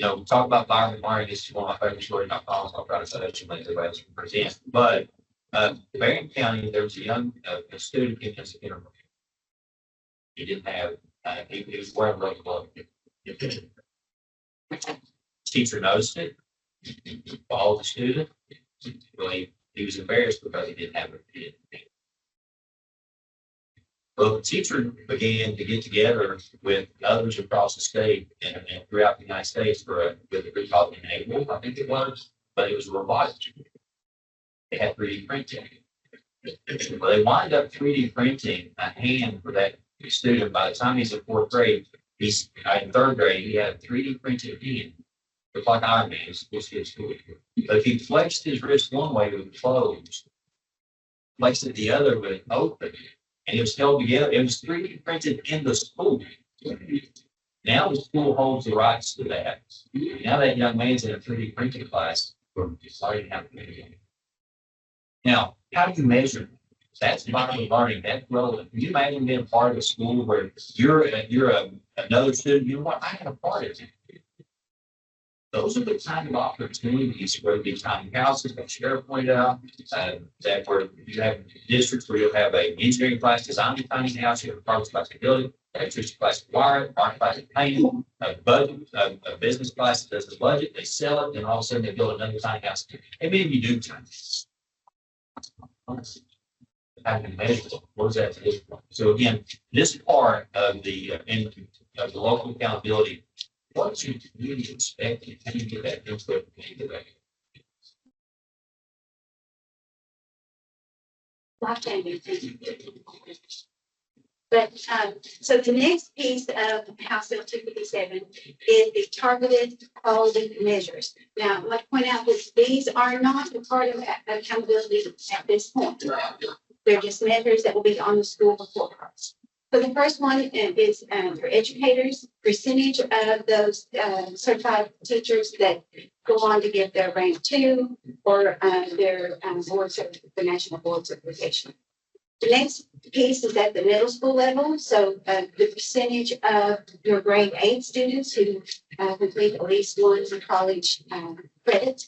Talk about vibrant learning. This is one of my favorite stories. I'll try to say that you make the rest present. But Marion County, there was a student in his interview. He didn't have, he was wearing rubber gloves. Teacher noticed it, followed the student. Well, he was embarrassed because he didn't have it. Well, the teacher began to get together with others across the state and throughout the United States with a group called Enable, I think it was, but it was a robotic. They had 3D printing. Well, they wind up 3D printing a hand for that student. By the time he's in 4th grade, he's in 3rd grade, he had a 3D printed hand. Looked like Iron Man. But if he flexed his wrist one way, it would close. Flexed it the other, would open. And it was held together. It was 3D printed in the school. Now the school holds the rights to that. Now that young man's in a 3D printing class. Now, how do you measure? That's vibrant learning. That's relevant. Can you imagine being a part of a school where you're another student? You know what? I had a part of it. those are the kind of opportunities where the tiny houses, like Sheriff pointed out, that where you have districts where you'll have a engineering class designing tiny house, you have a progress class in building, electricity class wiring, art class in painting, a budget, a business class that does the budget, they sell it, and all of a sudden they build another tiny house. And maybe you do tiny. How can you measure it? What does that do? So again, this part of the of the local accountability, what is your community expecting? How do you get that input into that? But, so the next piece of House Bill 257 is the targeted quality measures. Now, I'd like to point out that these are not a part of accountability at this point. They're just measures that will be on the school report cards. So the first one is for educators, percentage of those certified teachers that go on to get their rank 2 or their the national board certification. The next piece is at the middle school level. So the percentage of your grade 8 students who complete at least one college credit.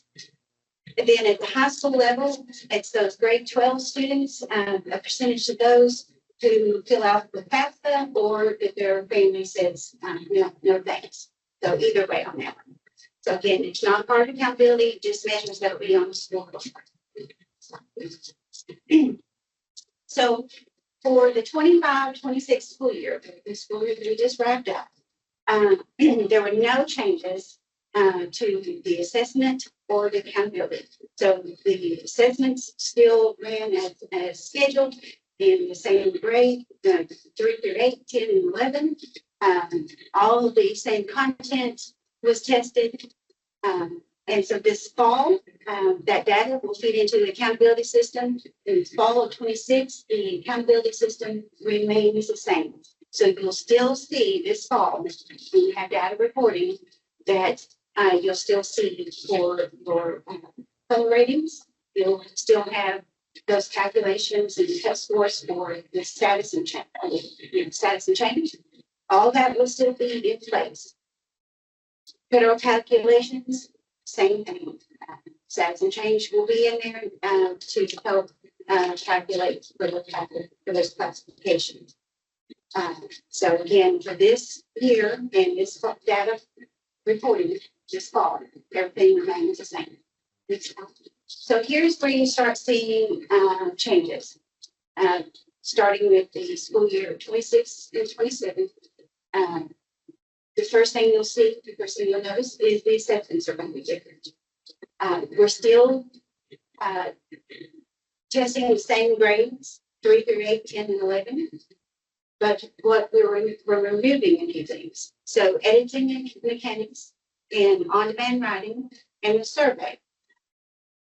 And then at the high school level, it's those grade 12 students, a percentage of those who fill out the FAFSA or if their family says no thanks. So either way on that one. So again, it's not part of accountability, just measures that will be on the school report. So for the 25-26 school year, the school year that we just wrapped up, there were no changes to the assessment or the accountability. So the assessments still ran as scheduled in the same grade, 3 through 8, 10, and 11. All of the same content was tested. And so this fall, that data will feed into the accountability system. In the fall of 26, the accountability system remains the same. So you'll still see this fall, when you have data reporting, that you'll still see for your color ratings. You'll still have those calculations and test scores for the status and change. All that will still be in place. Federal calculations, same thing. Status and change will be in there to help calculate for those classifications. So again, for this year and this data reporting this fall, everything remains the same. So here's where you start seeing changes. Starting with the school year 26 and 27. The first thing you'll see, the first thing you'll notice is the acceptance are going to be different. We're still testing the same grades, 3 through 8, 10, and 11. But what we're removing a few things. So editing mechanics and on-demand writing and the survey.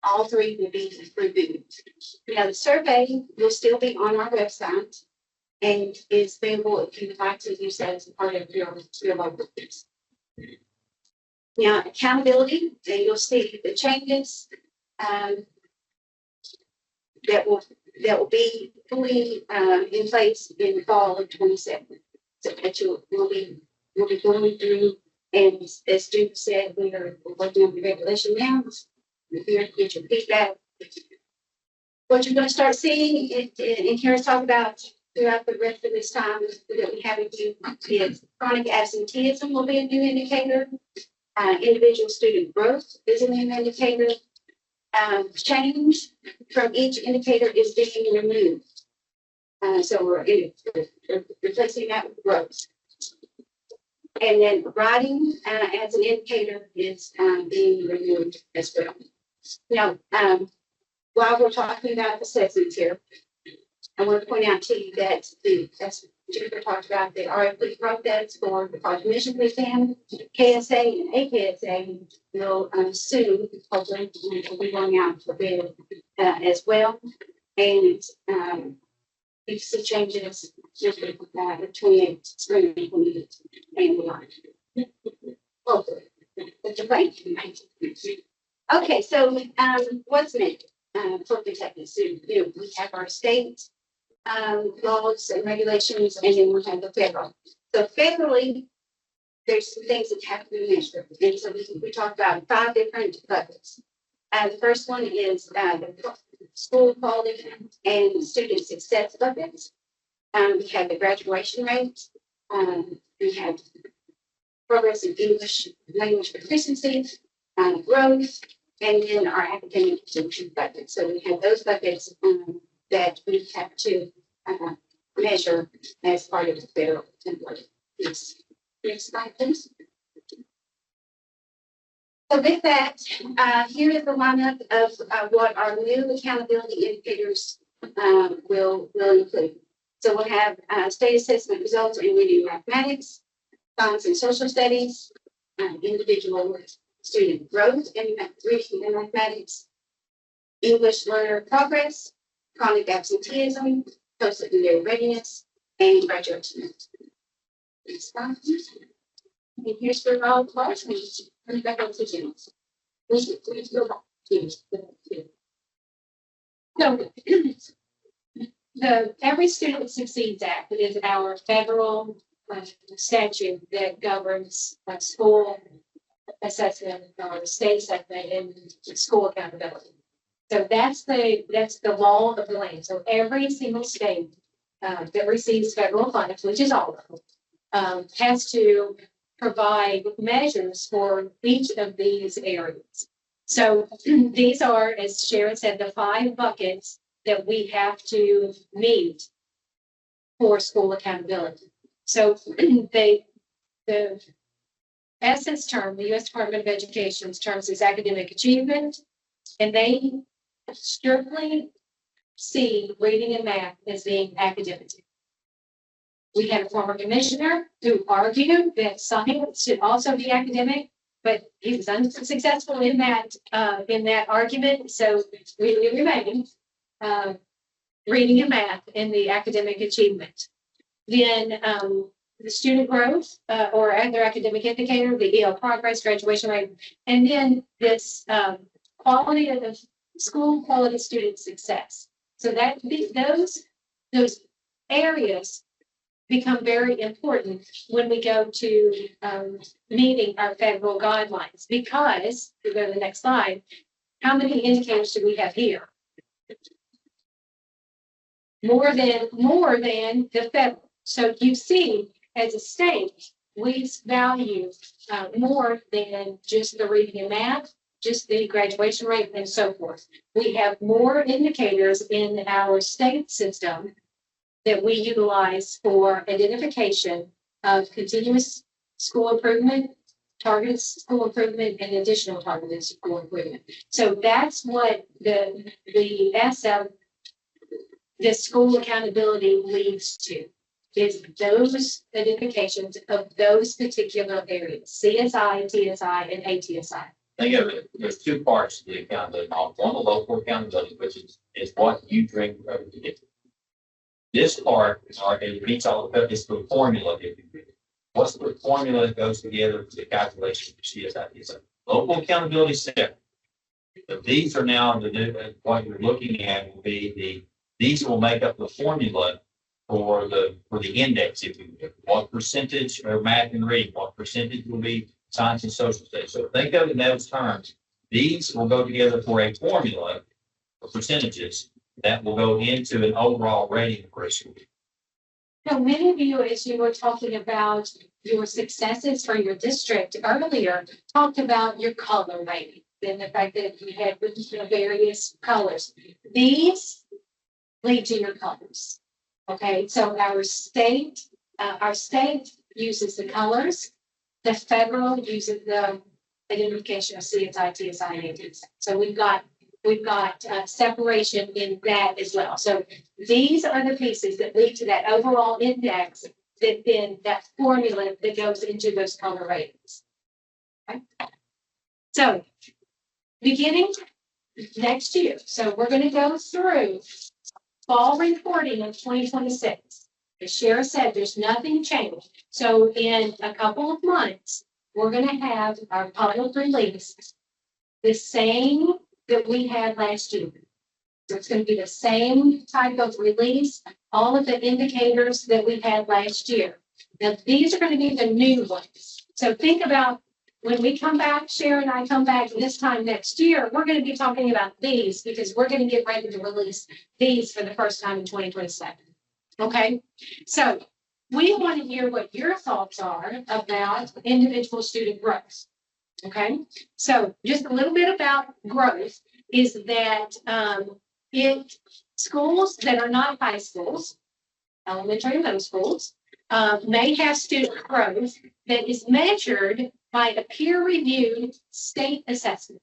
All 3 will be removed. Now the survey will still be on our website and is available if you would like to use that as a part of your local business. Now accountability, and you'll see the changes that will be fully in place in the fall of 27. So that we'll be going through, and as Stu said, we're working on the regulation now. We're here to get your feedback. What you're going to start seeing and hear us talk about throughout the rest of this time that we have with you is chronic absenteeism will be a new indicator. Individual student growth is a new indicator. Change from each indicator is being removed. So we're replacing that with growth. And then writing as an indicator is being removed as well. Now, while we're talking about assessments here, I want to point out to you that as Jennifer talked about, the RFP process for the college admissions exam, KSA and AKSA will soon hopefully will be going out for bid as well. And you see changes just with the 28 spring 28 and beyond. Hopefully. Okay, so what's meant for Kentucky? So, we have our state laws and regulations, and then we have the federal. So federally, there's some things that have to be measured. And so we talked about 5 different buckets. The first one is the school quality and student success buckets. We have the graduation rate. We have progress in English language proficiency, growth, and then our academic achievement bucket. So we have those buckets that we have to measure as part of the federal template. Yes. Next slide, please. So with that, here is the lineup of what our new accountability indicators will include. So we'll have state assessment results in reading and mathematics, science and social studies, individual student growth in reading and mathematics, English learner progress, chronic absenteeism, post-secondary readiness, and graduation. Next slide, please. And here's the roll call. Turn it back over to Jim. Please go back. So the Every Student Succeeds Act is our federal statute that governs school assessment or state assessment and school accountability. So that's the law of the land. So every single state that receives federal funds, which is all of them, has to provide measures for each of these areas. So these are, as Sharon said, the 5 buckets that we have to meet for school accountability. So the ESSA's term, the U.S. Department of Education's terms is academic achievement, and they strictly see reading and math as being academic. We had a former commissioner who argued that science should also be academic, but he was unsuccessful in that argument. So we remain reading and math in the academic achievement. Then the student growth or other academic indicator, the EL progress, graduation rate, and then this quality of school quality student success. So that those areas become very important when we go to meeting our federal guidelines, because if we go to the next slide, how many indicators do we have here? More than the federal. So you see, as a state, we value more than just the reading and math, just the graduation rate and so forth. We have more indicators in our state system that we utilize for identification of continuous school improvement, targeted school improvement, and additional targeted school improvement. So that's what the ESSA, the school accountability, leads to, is those identifications of those particular areas, CSI, TSI, and ATSI. Think of it, there's 2 parts to the accountability model. One, the local accountability, which is what you drink to get. This part it meets all the, it's the formula. What's the formula that goes together for the calculation of CSI? Local accountability set. But these are now the new, what you're looking at will be these will make up the formula for the index, if you will. What percentage are math and reading? What percentage will be science and social studies? So think of it in those terms. These will go together for a formula for percentages that will go into an overall rating ratio. So many of you, as you were talking about your successes for your district earlier, talked about your color rating and the fact that you had various colors. These lead to your colors. Okay, so our state uses the colors. The federal uses the identification of CSI, TSI, and ATSI. So we've got separation in that as well. So these are the pieces that lead to that overall index, that then that formula that goes into those color ratings. Okay. So beginning next year, so we're going to go through fall reporting of 2026. As Shara said, there's nothing changed. So in a couple of months, we're going to have our public release the same that we had last year. So it's going to be the same type of release, all of the indicators that we had last year. Now, these are going to be the new ones. So think about when we come back, Sharon and I come back this time next year, we're going to be talking about these because we're going to get ready to release these for the first time in 2027. Okay, so we want to hear what your thoughts are about individual student growth. Okay, so just a little bit about growth is that schools that are not high schools, elementary and middle schools, may have student growth that is measured by a peer-reviewed state assessment.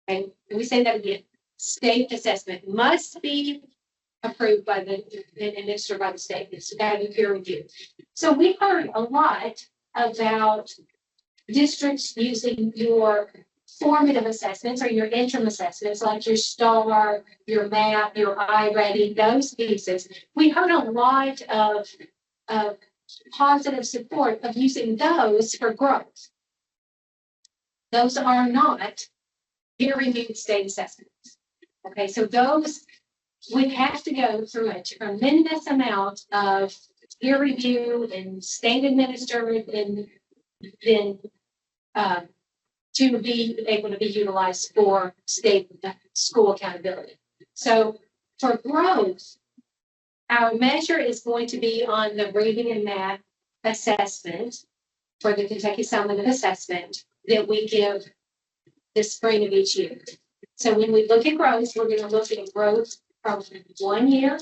And we say that again, state assessment must be approved by and administered by the state. It's got to be peer-reviewed. So we heard a lot about districts using your formative assessments or your interim assessments, like your STAR, your MAP, your iReady, those pieces. We heard a lot of positive support of using those for growth. Those are not peer-reviewed state assessments. Okay, so those would have to go through a tremendous amount of peer review and state administered and then to be able to be utilized for state school accountability. So for growth, our measure is going to be on the reading and math assessment for the Kentucky Summative Assessment that we give the spring of each year. So when we look at growth, we're going to look at growth from 1 year,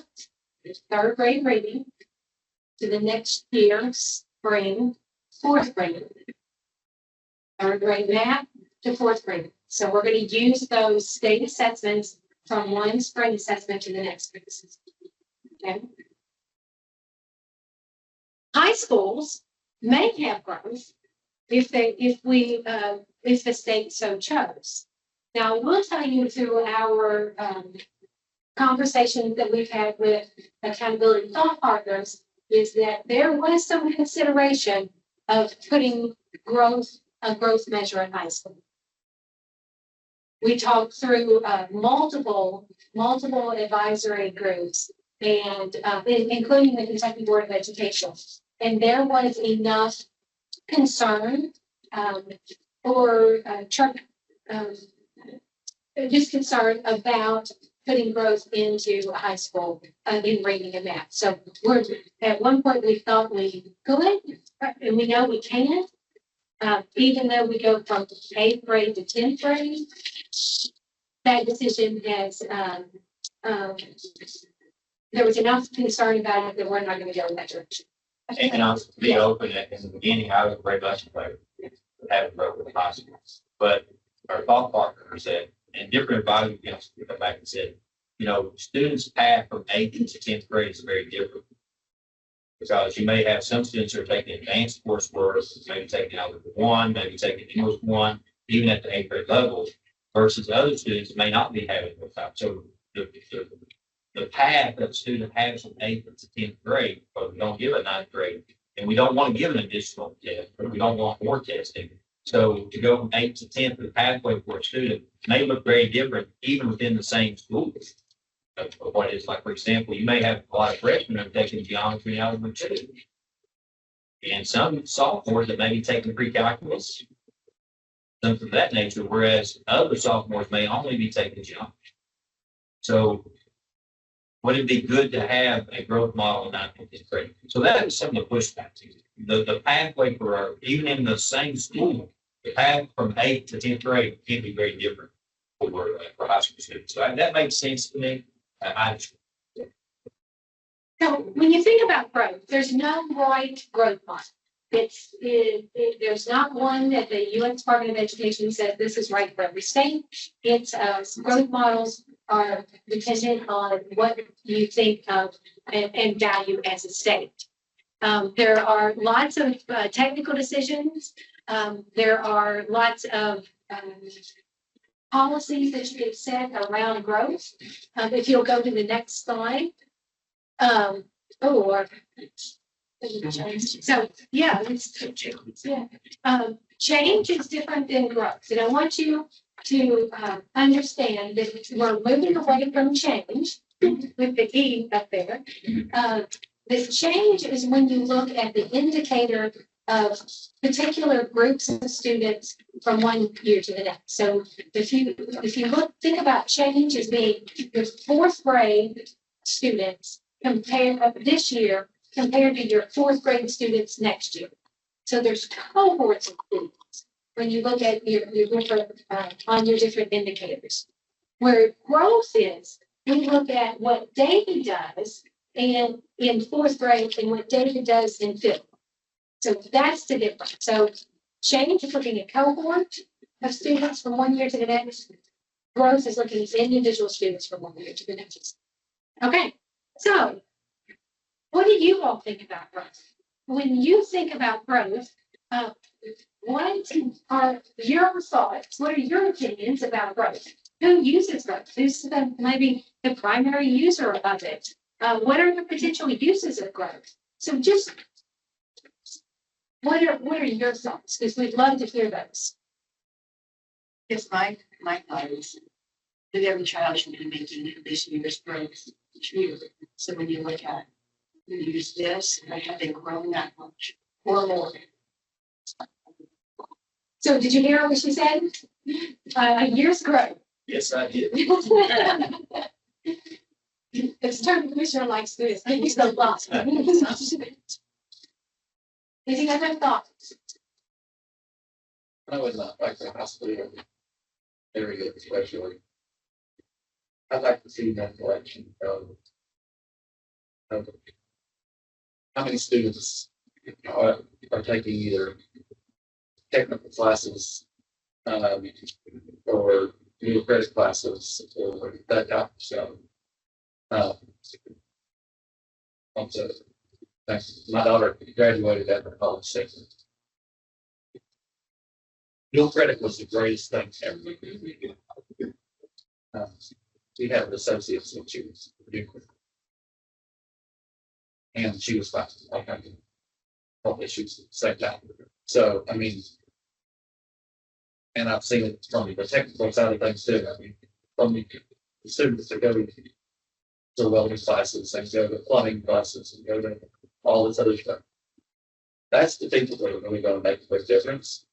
third grade reading, to the next year, spring, fourth grade. Third grade math to fourth grade. So we're going to use those state assessments from one spring assessment to the next spring assessment. Okay. High schools may have growth if the state so chose. Now, we'll tell you through our conversations that we've had with accountability thought partners is that there was some consideration of putting a growth measure in high school. We talked through multiple advisory groups and including the Kentucky Board of Education. And there was enough concern or just concern about putting growth into high school in reading and math. So we're at one point we thought we could, and we know we can. Even though we go from 8th grade to 10th grade, that decision has, there was enough concern about it that we're not going to go in that direction. And I'll be open at in the beginning, I was a great basketball player, having broke with the high school. But our thought partners said, and different advisors, come back and said, students' path from 8th to 10th grade is very different. Because you may have some students who are taking advanced coursework, maybe taking Algebra 1, maybe taking English 1, even at the 8th grade level, versus other students may not be having those types. So the path that a student has from 8th to 10th grade, but we don't give a 9th grade, and we don't want to give an additional test, but we don't want more testing. So to go from 8th to 10th, the pathway for a student may look very different, even within the same school. Of what it is, like, for example, you may have a lot of freshmen who are taking geometry and algebra 2. And some sophomores that may be taking pre-calculus, something of that nature, whereas other sophomores may only be taking geometry. So would it be good to have a growth model in 9th and 10th grade? So that is some of the pushback. The pathway for even in the same school, the path from 8th to 10th grade can be very different for high school students. So that makes sense to me. So when you think about growth, there's no right growth model. There's not one that the U.S. Department of Education says this is right for every state. It's growth models are dependent on what you think of and value as a state. There are lots of technical decisions. There are lots of policies that you can set around growth. If you'll go to the next slide. So yeah, change is different than growth. And I want you to understand that we're moving away from change with the E up there. This change is when you look at the indicator of particular groups of students from one year to the next. So if you think about change as being your fourth grade students compared this year compared to your fourth grade students next year. So there's cohorts of students when you look at your different on your different indicators. Where growth is, we look at what David does and in fourth grade and what David does in fifth. So that's the difference. So change is looking at cohort of students from one year to the next. Growth is looking at individual students from one year to the next. Okay, so what do you all think about growth? When you think about growth, what are your thoughts? What are your opinions about growth? Who uses growth? Who's maybe the primary user of it? What are the potential uses of growth? So just what are your thoughts? Because we'd love to hear those. Yes, my thought is that every child should be making this year's growth each year. So when you look at, you use this, and have they grown that much or more? So did you hear what she said? A year's growth. Yes, I did. It's term commissioner likes this. I use a lot. Any other thoughts? I would not like the hospital area especially. I'd like to see that collection of how many students are taking either technical classes or new credit classes or that type of stuff. Also, my daughter graduated after college second. Dual credit was the greatest thing ever. We had an associate's when she was doing it. And she was fine. All issues at the same time. So, I mean, and I've seen it from the technical side of things too. I mean, from the students that go to welding classes and go to plumbing classes and go to all this other stuff. That's the people that are really going to make a big difference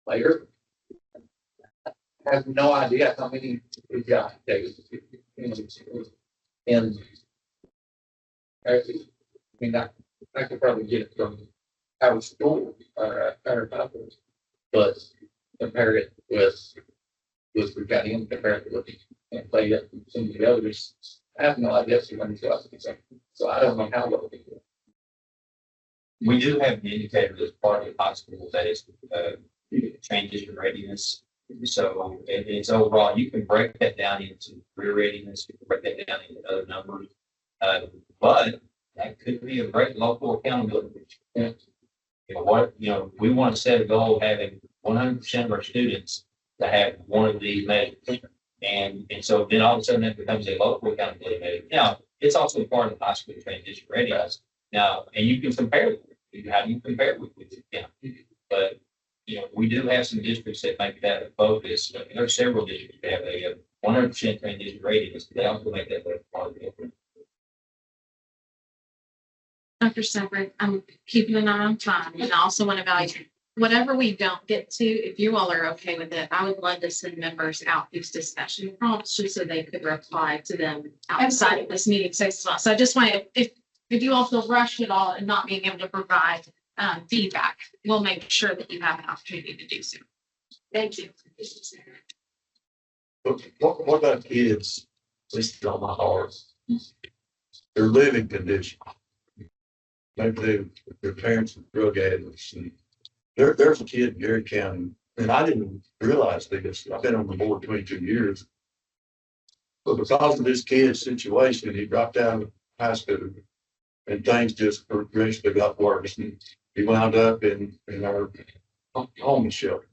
later. I have no idea how many we've got. And I mean, I could probably get it from our school or our Bible, but compare it with we've got him, compare it with and play it with some of the others. I have no idea if money's got so I don't know how well we do. We do have an indicator that's part of the hospital that is changes in readiness. So it's overall, you can break that down into career readiness, you can break that down into other numbers. But that could be a great local accountability. You know, we want to set a goal of having 100% of our students to have one of these measures. And so then all of a sudden that becomes a local accountability measure. Now, it's also part of the hospital transition readiness. Now, and you can compare it. How do you compare it with But, you know, we do have some districts that make that a focus. There are several districts that have a 100% transition readiness. They also make that part of the difference. Dr. Separate, I'm keeping an eye on time and I also want to evaluate whatever we don't get to, if you all are okay with it, I would love to send members out these discussion prompts just so they could reply to them outside of this meeting. So I just want, if you all feel rushed at all and not being able to provide feedback, we'll make sure that you have an opportunity to do so. Thank you. What about kids listed on my heart? Their living condition. Maybe their parents are drug addicts. And there's a kid in Gary County, and I didn't realize this. I've been on the board 22 years. But because of this kid's situation, he dropped out of high school and things just progressively got worse. And he wound up in our homeless shelter.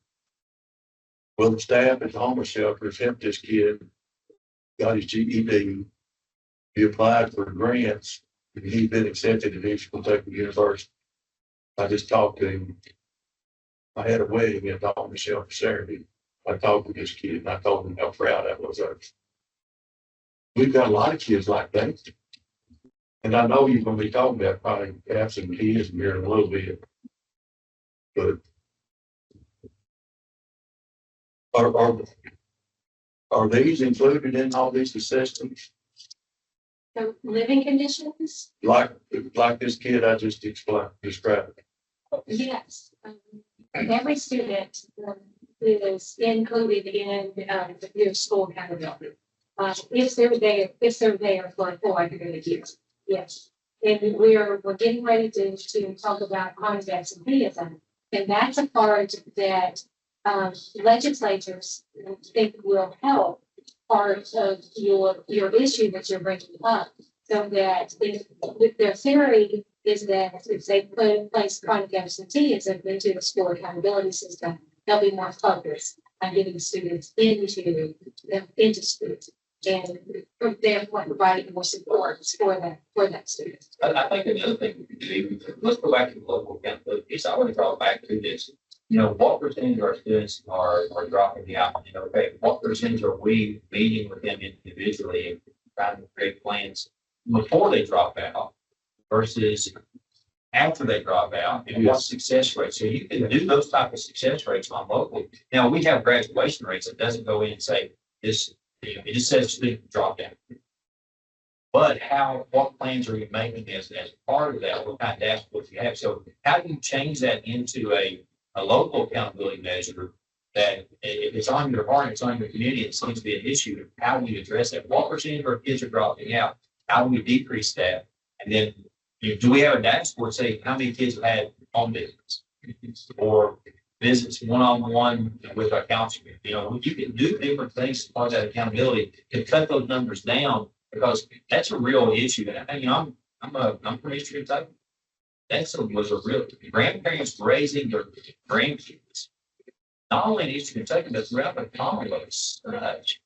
Well, the staff at the homeless shelter has helped this kid, got his GED. He applied for grants, and he's been accepted at East Kentucky University. I just talked to him. I had a wedding at the homeless shelter Saturday. I talked to this kid, and I told him how proud I was of him. We've got a lot of kids like that. And I know you're going to be talking about probably absent kids here in a little bit. But are these included in all these assessments? So living conditions, Like this kid I just described? yes. Every student is included in your school accountability. If they're there for a full academic year, yes. And we're getting ready to talk about chronic absenteeism. And that's a part that legislators think will help part of your issue that you're bringing up. So that with their theory is that if they put in place chronic absenteeism into the school accountability system, they'll be more focused on getting students into schools. And from there, providing more support for that student. I think another thing we could do, let's go back to the local accountability piece. I want to draw back to this. You know, what percentage of our students are dropping out? You know, okay, what percentage are we meeting with them individually and trying to create plans before they drop out versus after they drop out, and what success rate? So you can do those type of success rates on local. Now, we have graduation rates that doesn't go in and say this, it just says student drop out. But what plans are you making as part of that? What kind of dashboards you have? So how do you change that into a local accountability measure that if it's on your heart, it's on your community, it seems to be an issue. How do you address that? What percentage of our kids are dropping out? How do we decrease that? And then do we have a dashboard say how many kids have had home visits or visits one-on-one with our counselor? You know, you can do different things as part of that accountability to cut those numbers down because that's a real issue. And you know, I'm from Eastern Kentucky. Was a real grandparents raising their grandkids, not only in Eastern Kentucky, but throughout the Commonwealth. Such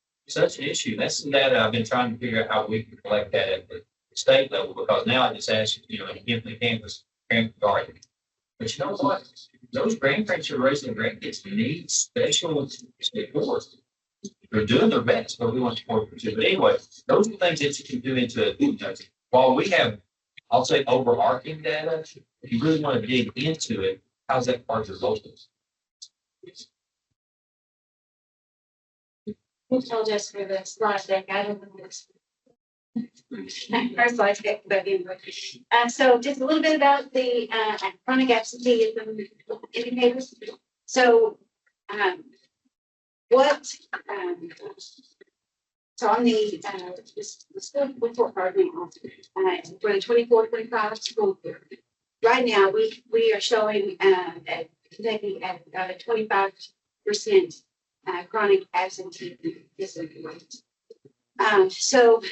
an issue. That's that I've been trying to figure out how we can collect that at the state level, because now I just ask, you know, give the campus garden. But you know what? Those grandparents who are raising their grandkids need special support. They're doing their best, but we want to support them too. But anyway, those are things that you can do into it. While we have, I'll say, overarching data, if you really want to dig into it, how's that part of your local? Who told us for the slide deck? I don't know this. Our slide deck, but anyway. So just a little bit about the chronic absenteeism indicators. So so on the school report card now, for the 24-25 school year, right now we are showing at 25% chronic absenteeism rate. So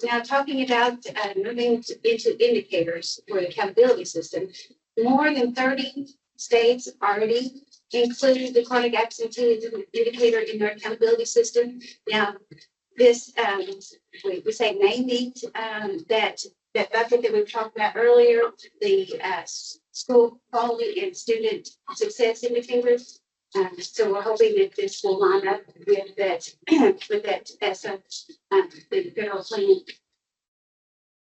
now talking about moving into indicators for the accountability system, more than 30 states already include the chronic absenteeism indicator in their accountability system. Now, this we say NAMED, that bucket that we talked about earlier, the school quality and student success indicators. So we're hoping that this will line up with that as the federal plan.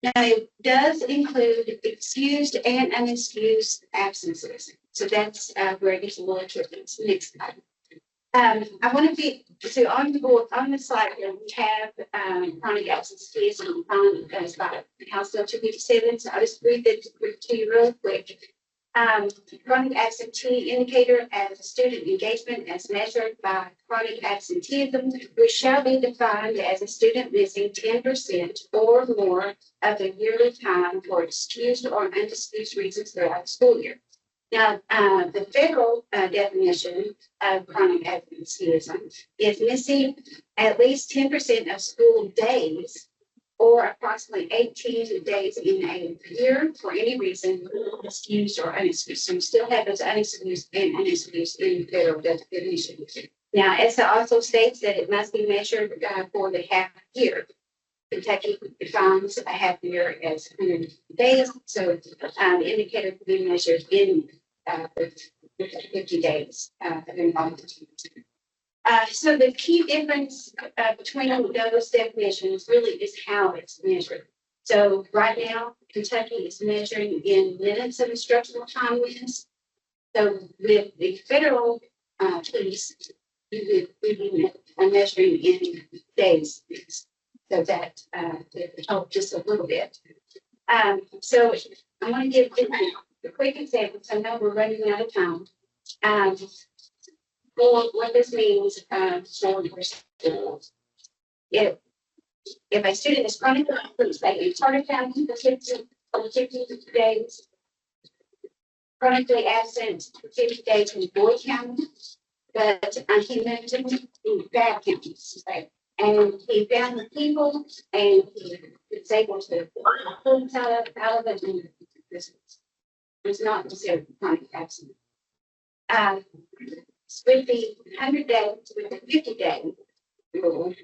Now, it does include excused and unexcused absences. So that's where it gets a little tricky. Next slide. I want to be on the board on the slide here. We have chronic absenteeism defined as by House Bill 257. So I'll just read that to you real quick. Chronic absentee indicator as a student engagement as measured by chronic absenteeism, which shall be defined as a student missing 10% or more of the yearly time for excused or unexcused reasons throughout the school year. Now, the federal definition of chronic absenteeism is missing at least 10% of school days or approximately 18 days in a year for any reason, excused or unexcused. So we still have those unexcused and unexcused in the federal definition. Now, ESSA also states that it must be measured for the half year. Kentucky defines a half year as 100 days, so the indicator can be measured in 50 days of involvement. So the key difference between those definitions really is how it's measured. So right now, Kentucky is measuring in minutes of instructional time wins. So with the federal police, we do a measuring in days. So that it helped just a little bit. So I want to give a quick example. So I know we're running out of time. For what this means for your schools. If a student is chronically, let's say in Carter County, for 50 days, chronically absent for 50 days in Boyd County, but he moved to Bath County, right? And he found the people and he was able to pull them out of it. And this was not considered chronic absent. With the 100 days, with the 50-day rule,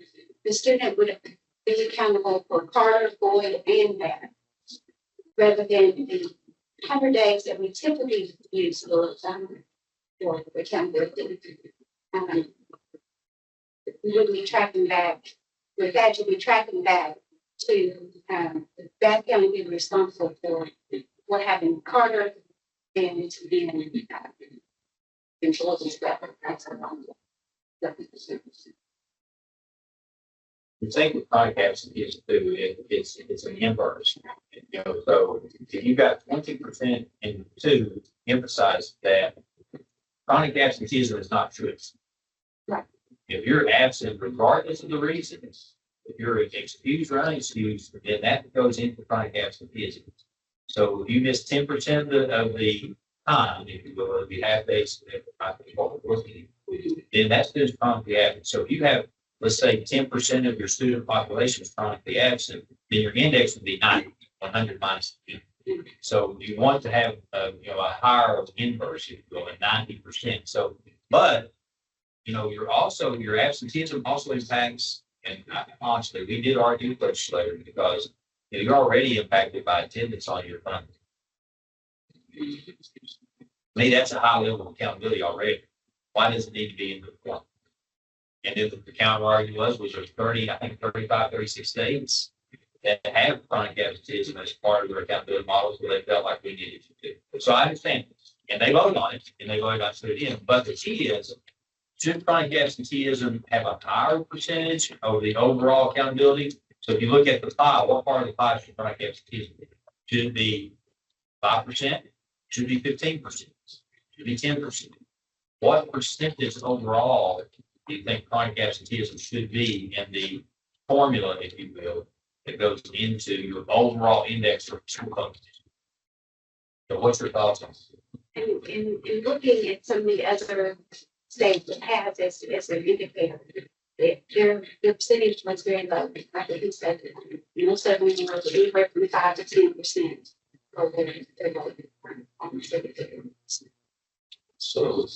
the student would be accountable for Carter, Boyd, and Bath, rather than the 100 days that we typically use for accountability. We wouldn't be tracking back. With that, you'd be tracking back to Bath County being responsible for what happened in Carter and then in Georgia's Bath. The thing with chronic absenteeism too, it's an inverse. You know, so if you got 20% and two, emphasize that chronic absenteeism is not choice. Right. If you're absent, regardless of the reasons, if you're excused or unexcused, then that goes into chronic absenteeism. So if you miss 10% of the time, if you will, it'd be half days, then that's just chronically absent. So if you have, let's say, 10% of your student population is chronically absent, then your index would be 90, 100 minus 2. So you want to have a higher inverse, if you will, at 90%. So, but your absenteeism also impacts, and honestly, we did argue with legislators because you're already impacted by attendance on your funding. To me, that's a high level of accountability already. Why does it need to be in the form? And then the counter argument was there's 35, 36 states that have chronic absenteeism as part of their accountability models where they felt like we needed to do. So I understand this. And they voted on it, and they voted on it in. But the key is, should chronic absenteeism have a higher percentage of the overall accountability? So if you look at the pie, what part of the pie should chronic absenteeism be? Should it be 5%? Should it be 15%? Should it be 10%? What percentage overall do you think chronic absenteeism should be in the formula, if you will, that goes into your overall index for school competition? So what's your thoughts on this? And in looking at some of the other states that have this as an indicator, their percentage was very low. Like he said, most of them were anywhere from 5 to 10% for their vote on the So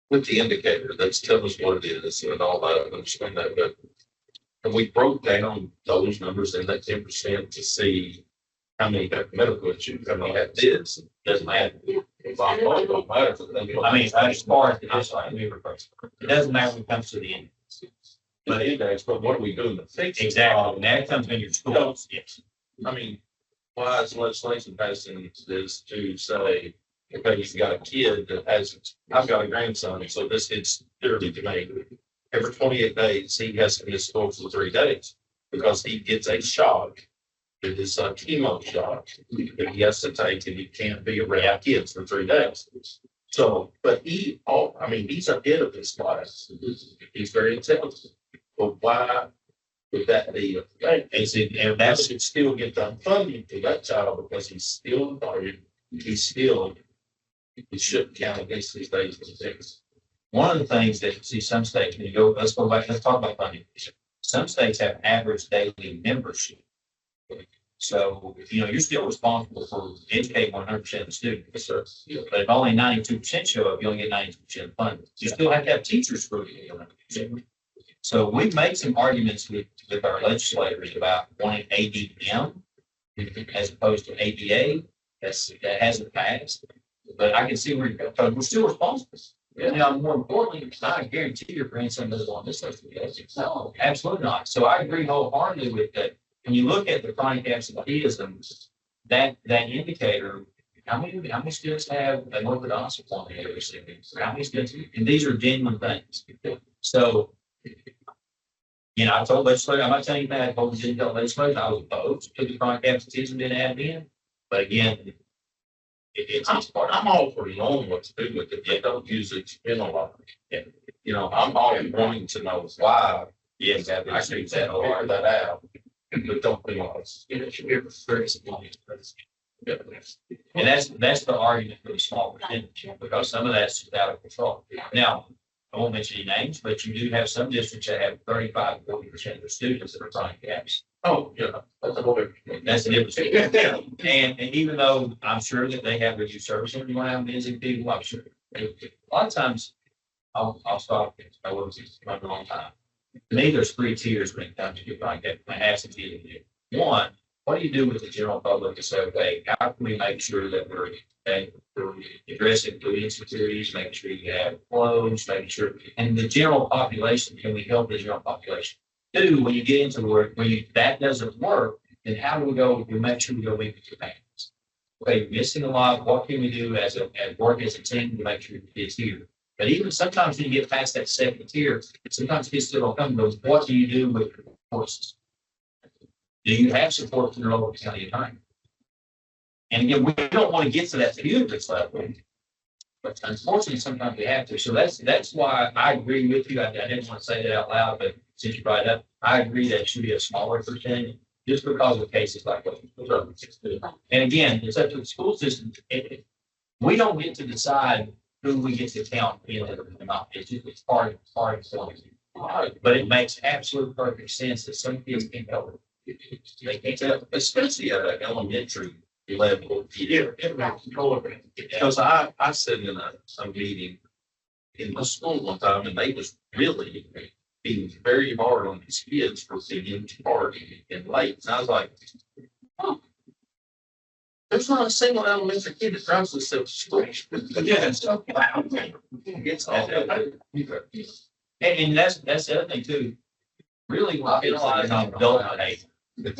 with the indicator, that's tell us what it is and all that. I understand that, but and we broke down those numbers in that 10% to see how many have medical issues, how many have this. Doesn't matter. It don't matter. I mean, as far as the it doesn't matter when it comes to the end. But index, but what are we doing to fix it? Exactly. And that comes in your schools. Yes. I mean, why is legislation passing this to say, okay, you've got a kid that has, I've got a grandson, so this hits dearly to me. Every 28 days, he has to miss school for 3 days because he gets a shot. It is a chemo shot that he has to take, and he can't be around kids for 3 days. So, but he's ahead of his class. He's very intelligent. But why would that be a thing? And that should still get done funding to that child because he's still learning. He shouldn't count against these days and things. One of the things that some states, let's talk about funding. Some states have average daily membership. So, you're still responsible for educating 100% of the students. But if only 92% show up, you only get 92% of funding. You still have to have teachers for it. So we've made some arguments with our legislators about wanting ADM as opposed to ADA. That hasn't passed. But I can see where you're going, because we're still responsible. More importantly, I guarantee your grandson doesn't want this list. No, absolutely not. So I agree wholeheartedly with that. When you look at the chronic absenteeism, that indicator how many students have an orthodontist appointment every single week? How many students, and these are genuine things. So, you know, I told legislature, I'm not telling you that, I told the legislature, I was opposed to the chronic absenteeism being added in. But again, it's part of. I'm all for knowing what to do with it, but don't use it in a lot. You know, I'm always wanting to know why. Yes, I think that, figure that out, but don't penalize. And that's the argument for the small percentage, because some of that's just out of control. Now, I won't mention any names, but you do have some districts that have 35–40% of their students that are chronic gaps. Oh, yeah, that's a whole different. That's the difference. And even though I'm sure that they have reduced service, and you want to have busy people, I'm sure. A lot of times, I'll stop. I was running a long time. To me, there's 3 tiers when it comes to chronic gap. My absenteeism. One, what do you do with the general public to say, okay, how can we make sure that we're addressing food insecurities, making sure you have clothes, making sure, and the general population, can we help the general population? 2, when you get into work, that doesn't work, then how do we make sure we go meet with your parents? Okay, you're missing a lot. What can we do as work as a team to make sure the kids here? But even sometimes when you get past that second tier, sometimes kids still don't come. But what do you do with your forces? Do you have support from your local county attorney? And again, we don't want to get to that punitive level, but unfortunately, sometimes we have to. So that's why I agree with you. I didn't want to say that out loud, but since you brought it up, I agree that it should be a smaller percentage, just because of cases like what. And again, it's up to the school system. We don't get to decide who we get to count in or not. It's part of it. But it makes absolute perfect sense that some kids can't help it. They can't help it, Especially at an elementary level. Yeah, Because I sat in a meeting in the school one time, and they was really being very hard on these kids for being party and late. And I was like, oh, there's not a single elementary kid that drives themselves to school. Yes. Wow. It's all. And that's the other thing too. Really, we're penalizing on adult behavior.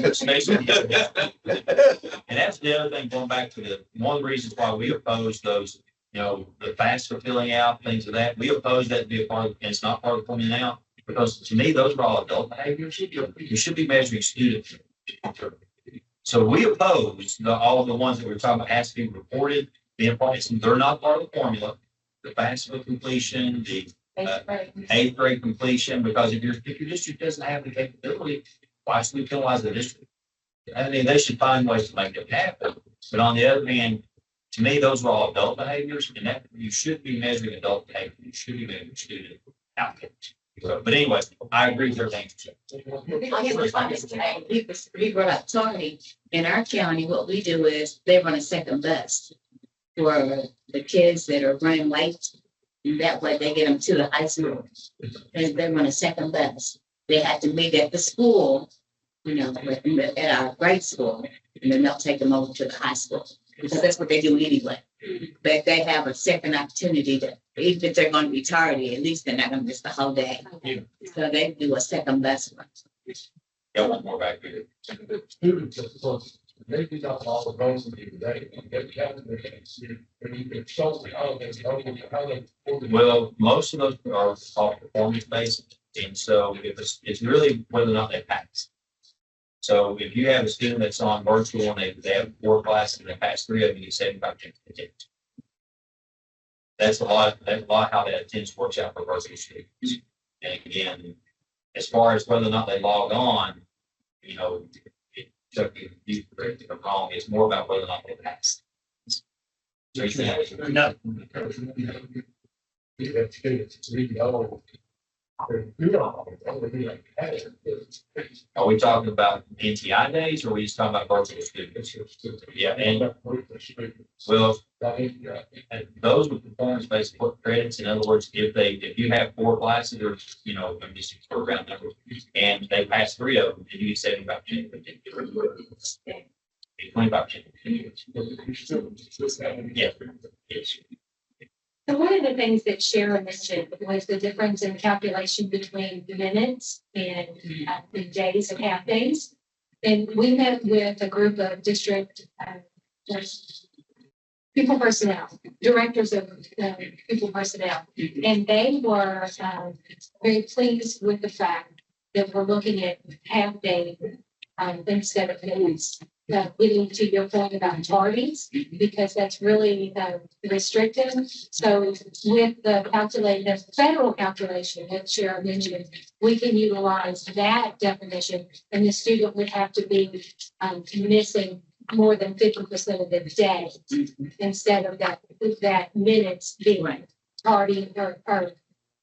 Especially, and that's the other thing, going back to one of the reasons why we oppose those, the FAFSA filling out, things of that. We oppose that to be a part of, and it's not part of filling out, because to me, those are all adult behaviors. You should be measuring students. So we oppose all of the ones that we're talking about has to be reported, being part of, they're not part of the formula. The FAFSA completion, the 8th grade completion, because if your district doesn't have the capability, why should we penalize the district? I mean, they should find ways to make it happen. But on the other hand, to me, those are all adult behaviors, and that you should be measuring adult behavior. You should be measuring student outcomes. So, but anyway, I agree with everything. We brought up Tony. In our county, what we do is they run a second bus for the kids that are running late. And that way they get them to the high school. And they run a second bus. They have to meet at the school, at our grade school, and then they'll take them over to the high school, because that's what they do anyway. But they have a second opportunity to, even if they're going to be tardy, at least they're not going to miss the whole day. So they do a second bus run. Got one more back here. Maybe not all the roads in today. Well, most of those are all performance based, and so if it's really whether or not they pass. So if you have a student that's on virtual and they have 4 classes and they pass 3 of them, you get 75 attendance. That's a lot how that attendance works out for virtual students. And again, as far as whether or not they log on, so you correct if I'm wrong, it's more about whether or not they pass. So you can have Are we talking about NTI days, or are we just talking about virtual students? Yeah, and well, and those with performance-based credits, in other words, if you have 4 classes, or I'm just for round number, and they pass 3 of them, then you get 75%. 25%. Yeah. Yes. So one of the things that Sharon mentioned was the difference in calculation between minutes and the days and half days. And we met with a group of district people personnel, directors of people personnel. And they were very pleased with the fact that we're looking at half day instead of days. Getting to your point about tardies, because that's really restrictive. So with the calculation, the federal calculation that Cheryl mentioned, we can utilize that definition, and the student would have to be missing more than 50% of the day instead of that minutes being tardy or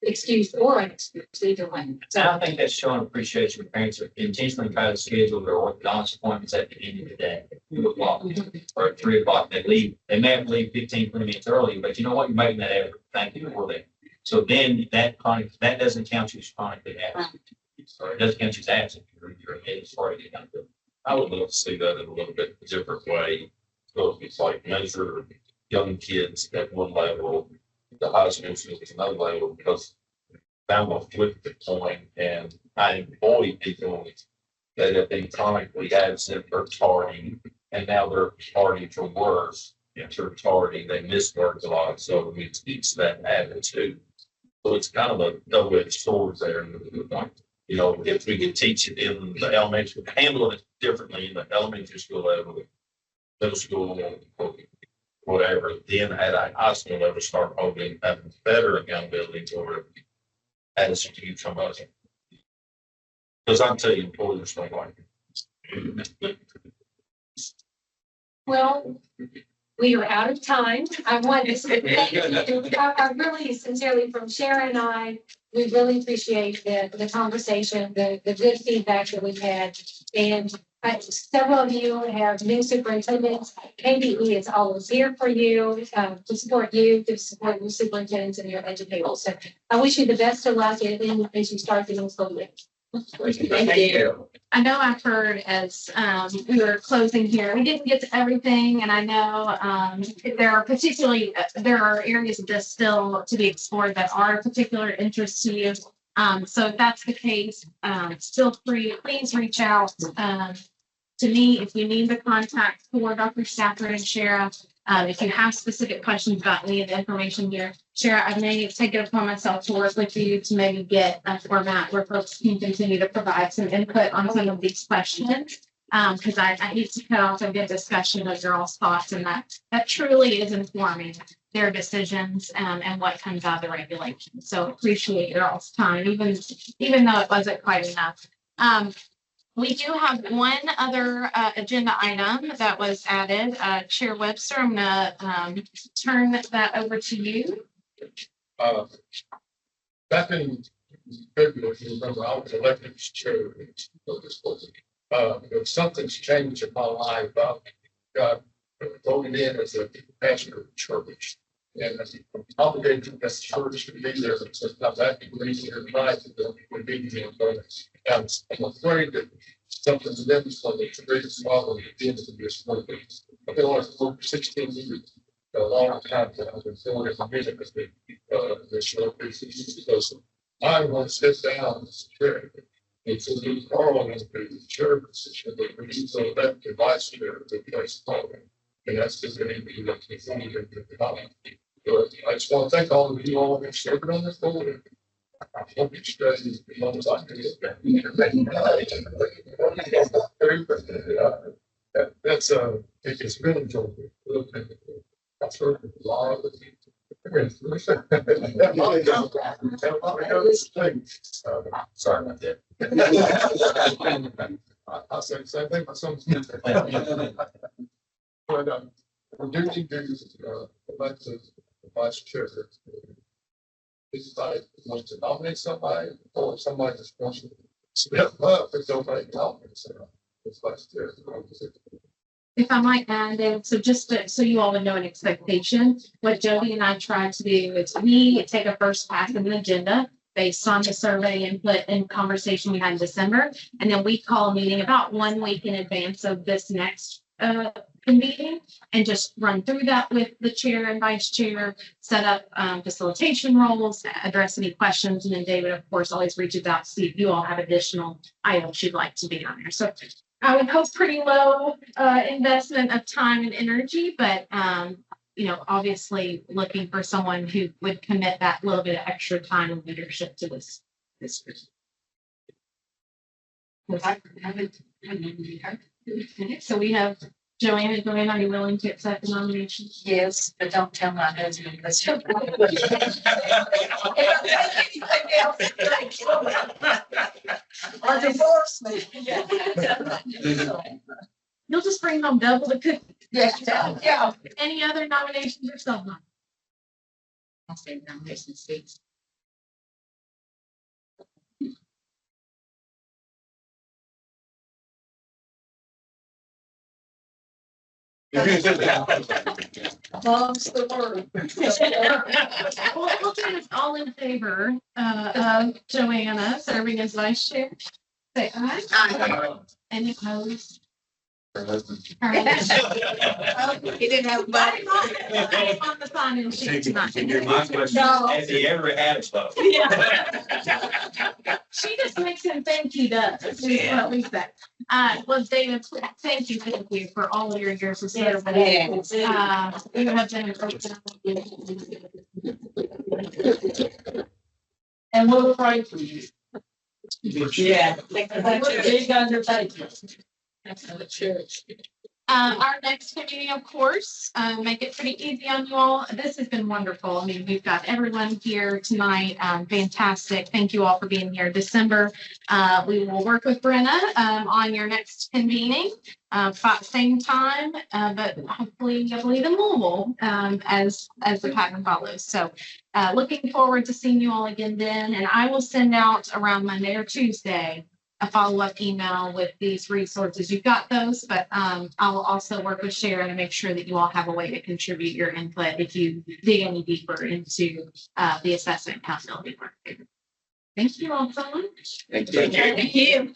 excused or unexcused, either way. So I think that's showing appreciation for parents who intentionally try to schedule their orthodontist appointments at the end of the day, 2 o'clock or at 3 o'clock. They may have to leave 15, 20 minutes early, but you know what? You're making that effort. Thank you for that. So then that doesn't count you as chronically absent. Or it doesn't count you as absent. You're ahead as far as you can do. I would love to see that in a little bit different way. So it's like measure young kids at one level, the high school students at another level, because I'm a flip the coin and I employ people that have been chronically absent or tardy, and now they're tardy for worse. If they're tardy, they miss work a lot, so we teach that attitude. So it's kind of a double-edged sword there. You know, if we can teach it in the elementary, handle it differently in the elementary school level, middle school, whatever, then at a high school level, start holding better accountability for attitude from us. Because I'm telling you, employers don't like it. Well, we are out of time. I want to say thank you. I really sincerely, from Sharon and I, we really appreciate the conversation, the good feedback that we've had. And several of you have new superintendents. KDE is always here for you, to support you, to support your superintendents and your educators. So I wish you the best of luck as you start the new school year. Thank you. I know I've heard as we were closing here, we didn't get to everything, and I know there are areas of this still to be explored that are of particular interest to you. So if that's the case, feel free, please reach out to me if you need the contact for Dr. Stafford and Shara. If you have specific questions about any of the information here, Shara, I may take it upon myself to work with you to maybe get a format where folks can continue to provide some input on some of these questions. Because I hate to cut off a good discussion of your all's thoughts, and that truly is informing their decisions and what comes out of the regulations. So appreciate your all's time, even though it wasn't quite enough. We do have one other agenda item that was added. Chair Webster, I'm gonna turn that over to you. Back in February, if you remember, I was elected as chair of this board. Something's changed in my life. Got voted in as a pastor of church. And I'm obligated as church to be there. So I'm back to be here tonight. We'll be here. And I'm afraid that something's legislated to raise the problem at the end of this month. I've been on it for 16 years. A long time that I've been feeling as a meeting with this show. Because I want to sit down as chair. And so these are all going to be the chair position, but we need to elect the vice chair to replace Paul. And that's just going to be like the thing that the comment. But I just want to thank all of you all who have served on this board. I hope you stay as long as I can. That's it's been enjoyable. I've heard a lot of sorry about that. I'll say the same thing, but some. But we do need to elect the vice chair. It's like want to nominate somebody or somebody that's going to step up if nobody nominates them. It's vice chair. If I might add, and so just so you all would know an expectation, what Jody and I tried to do is we take a first pass of an agenda based on the survey input and conversation we had in December. And then we call a meeting about 1 week in advance of this next meeting and just run through that with the chair and vice chair, set up facilitation roles, address any questions. And then David, of course, always reaches out to see if you all have additional items you'd like to be on there. So I would hope pretty low investment of time and energy, but you know, obviously looking for someone who would commit that little bit of extra time and leadership to this group. So we have Joanna. Joanna, are you willing to accept the nomination? Yes, but don't tell my husband. That's Or divorce me. You'll just bring home double the cookies. Yeah. Any other nominations or someone? I'll say nomination seats. Mom's the word. Well, we'll do this all in favor of Joanna serving as vice chair. Say aye. Aye. Any opposed? Her husband. He didn't have money. I'm on the sign-in sheet tonight. My question, No. has he ever had a vote? She just makes him think he does, is what we say. Well, David, thank you for all of your years of service. You have been a great And we'll pray for you. Yeah. Big undertaking. Church. Our next meeting, of course, make it pretty easy on you all. This has been wonderful. I mean, we've got everyone here tonight. Fantastic. Thank you all for being here. December, we will work with Brenna on your next convening, about same time, but hopefully you'll be in Louisville as the pattern follows. So looking forward to seeing you all again then. And I will send out around Monday or Tuesday a follow-up email with these resources. You've got those, but I'll also work with Sharon to make sure that you all have a way to contribute your input if you dig any deeper into the assessment accountability work. Thank you all so much. Thank you. Thank you.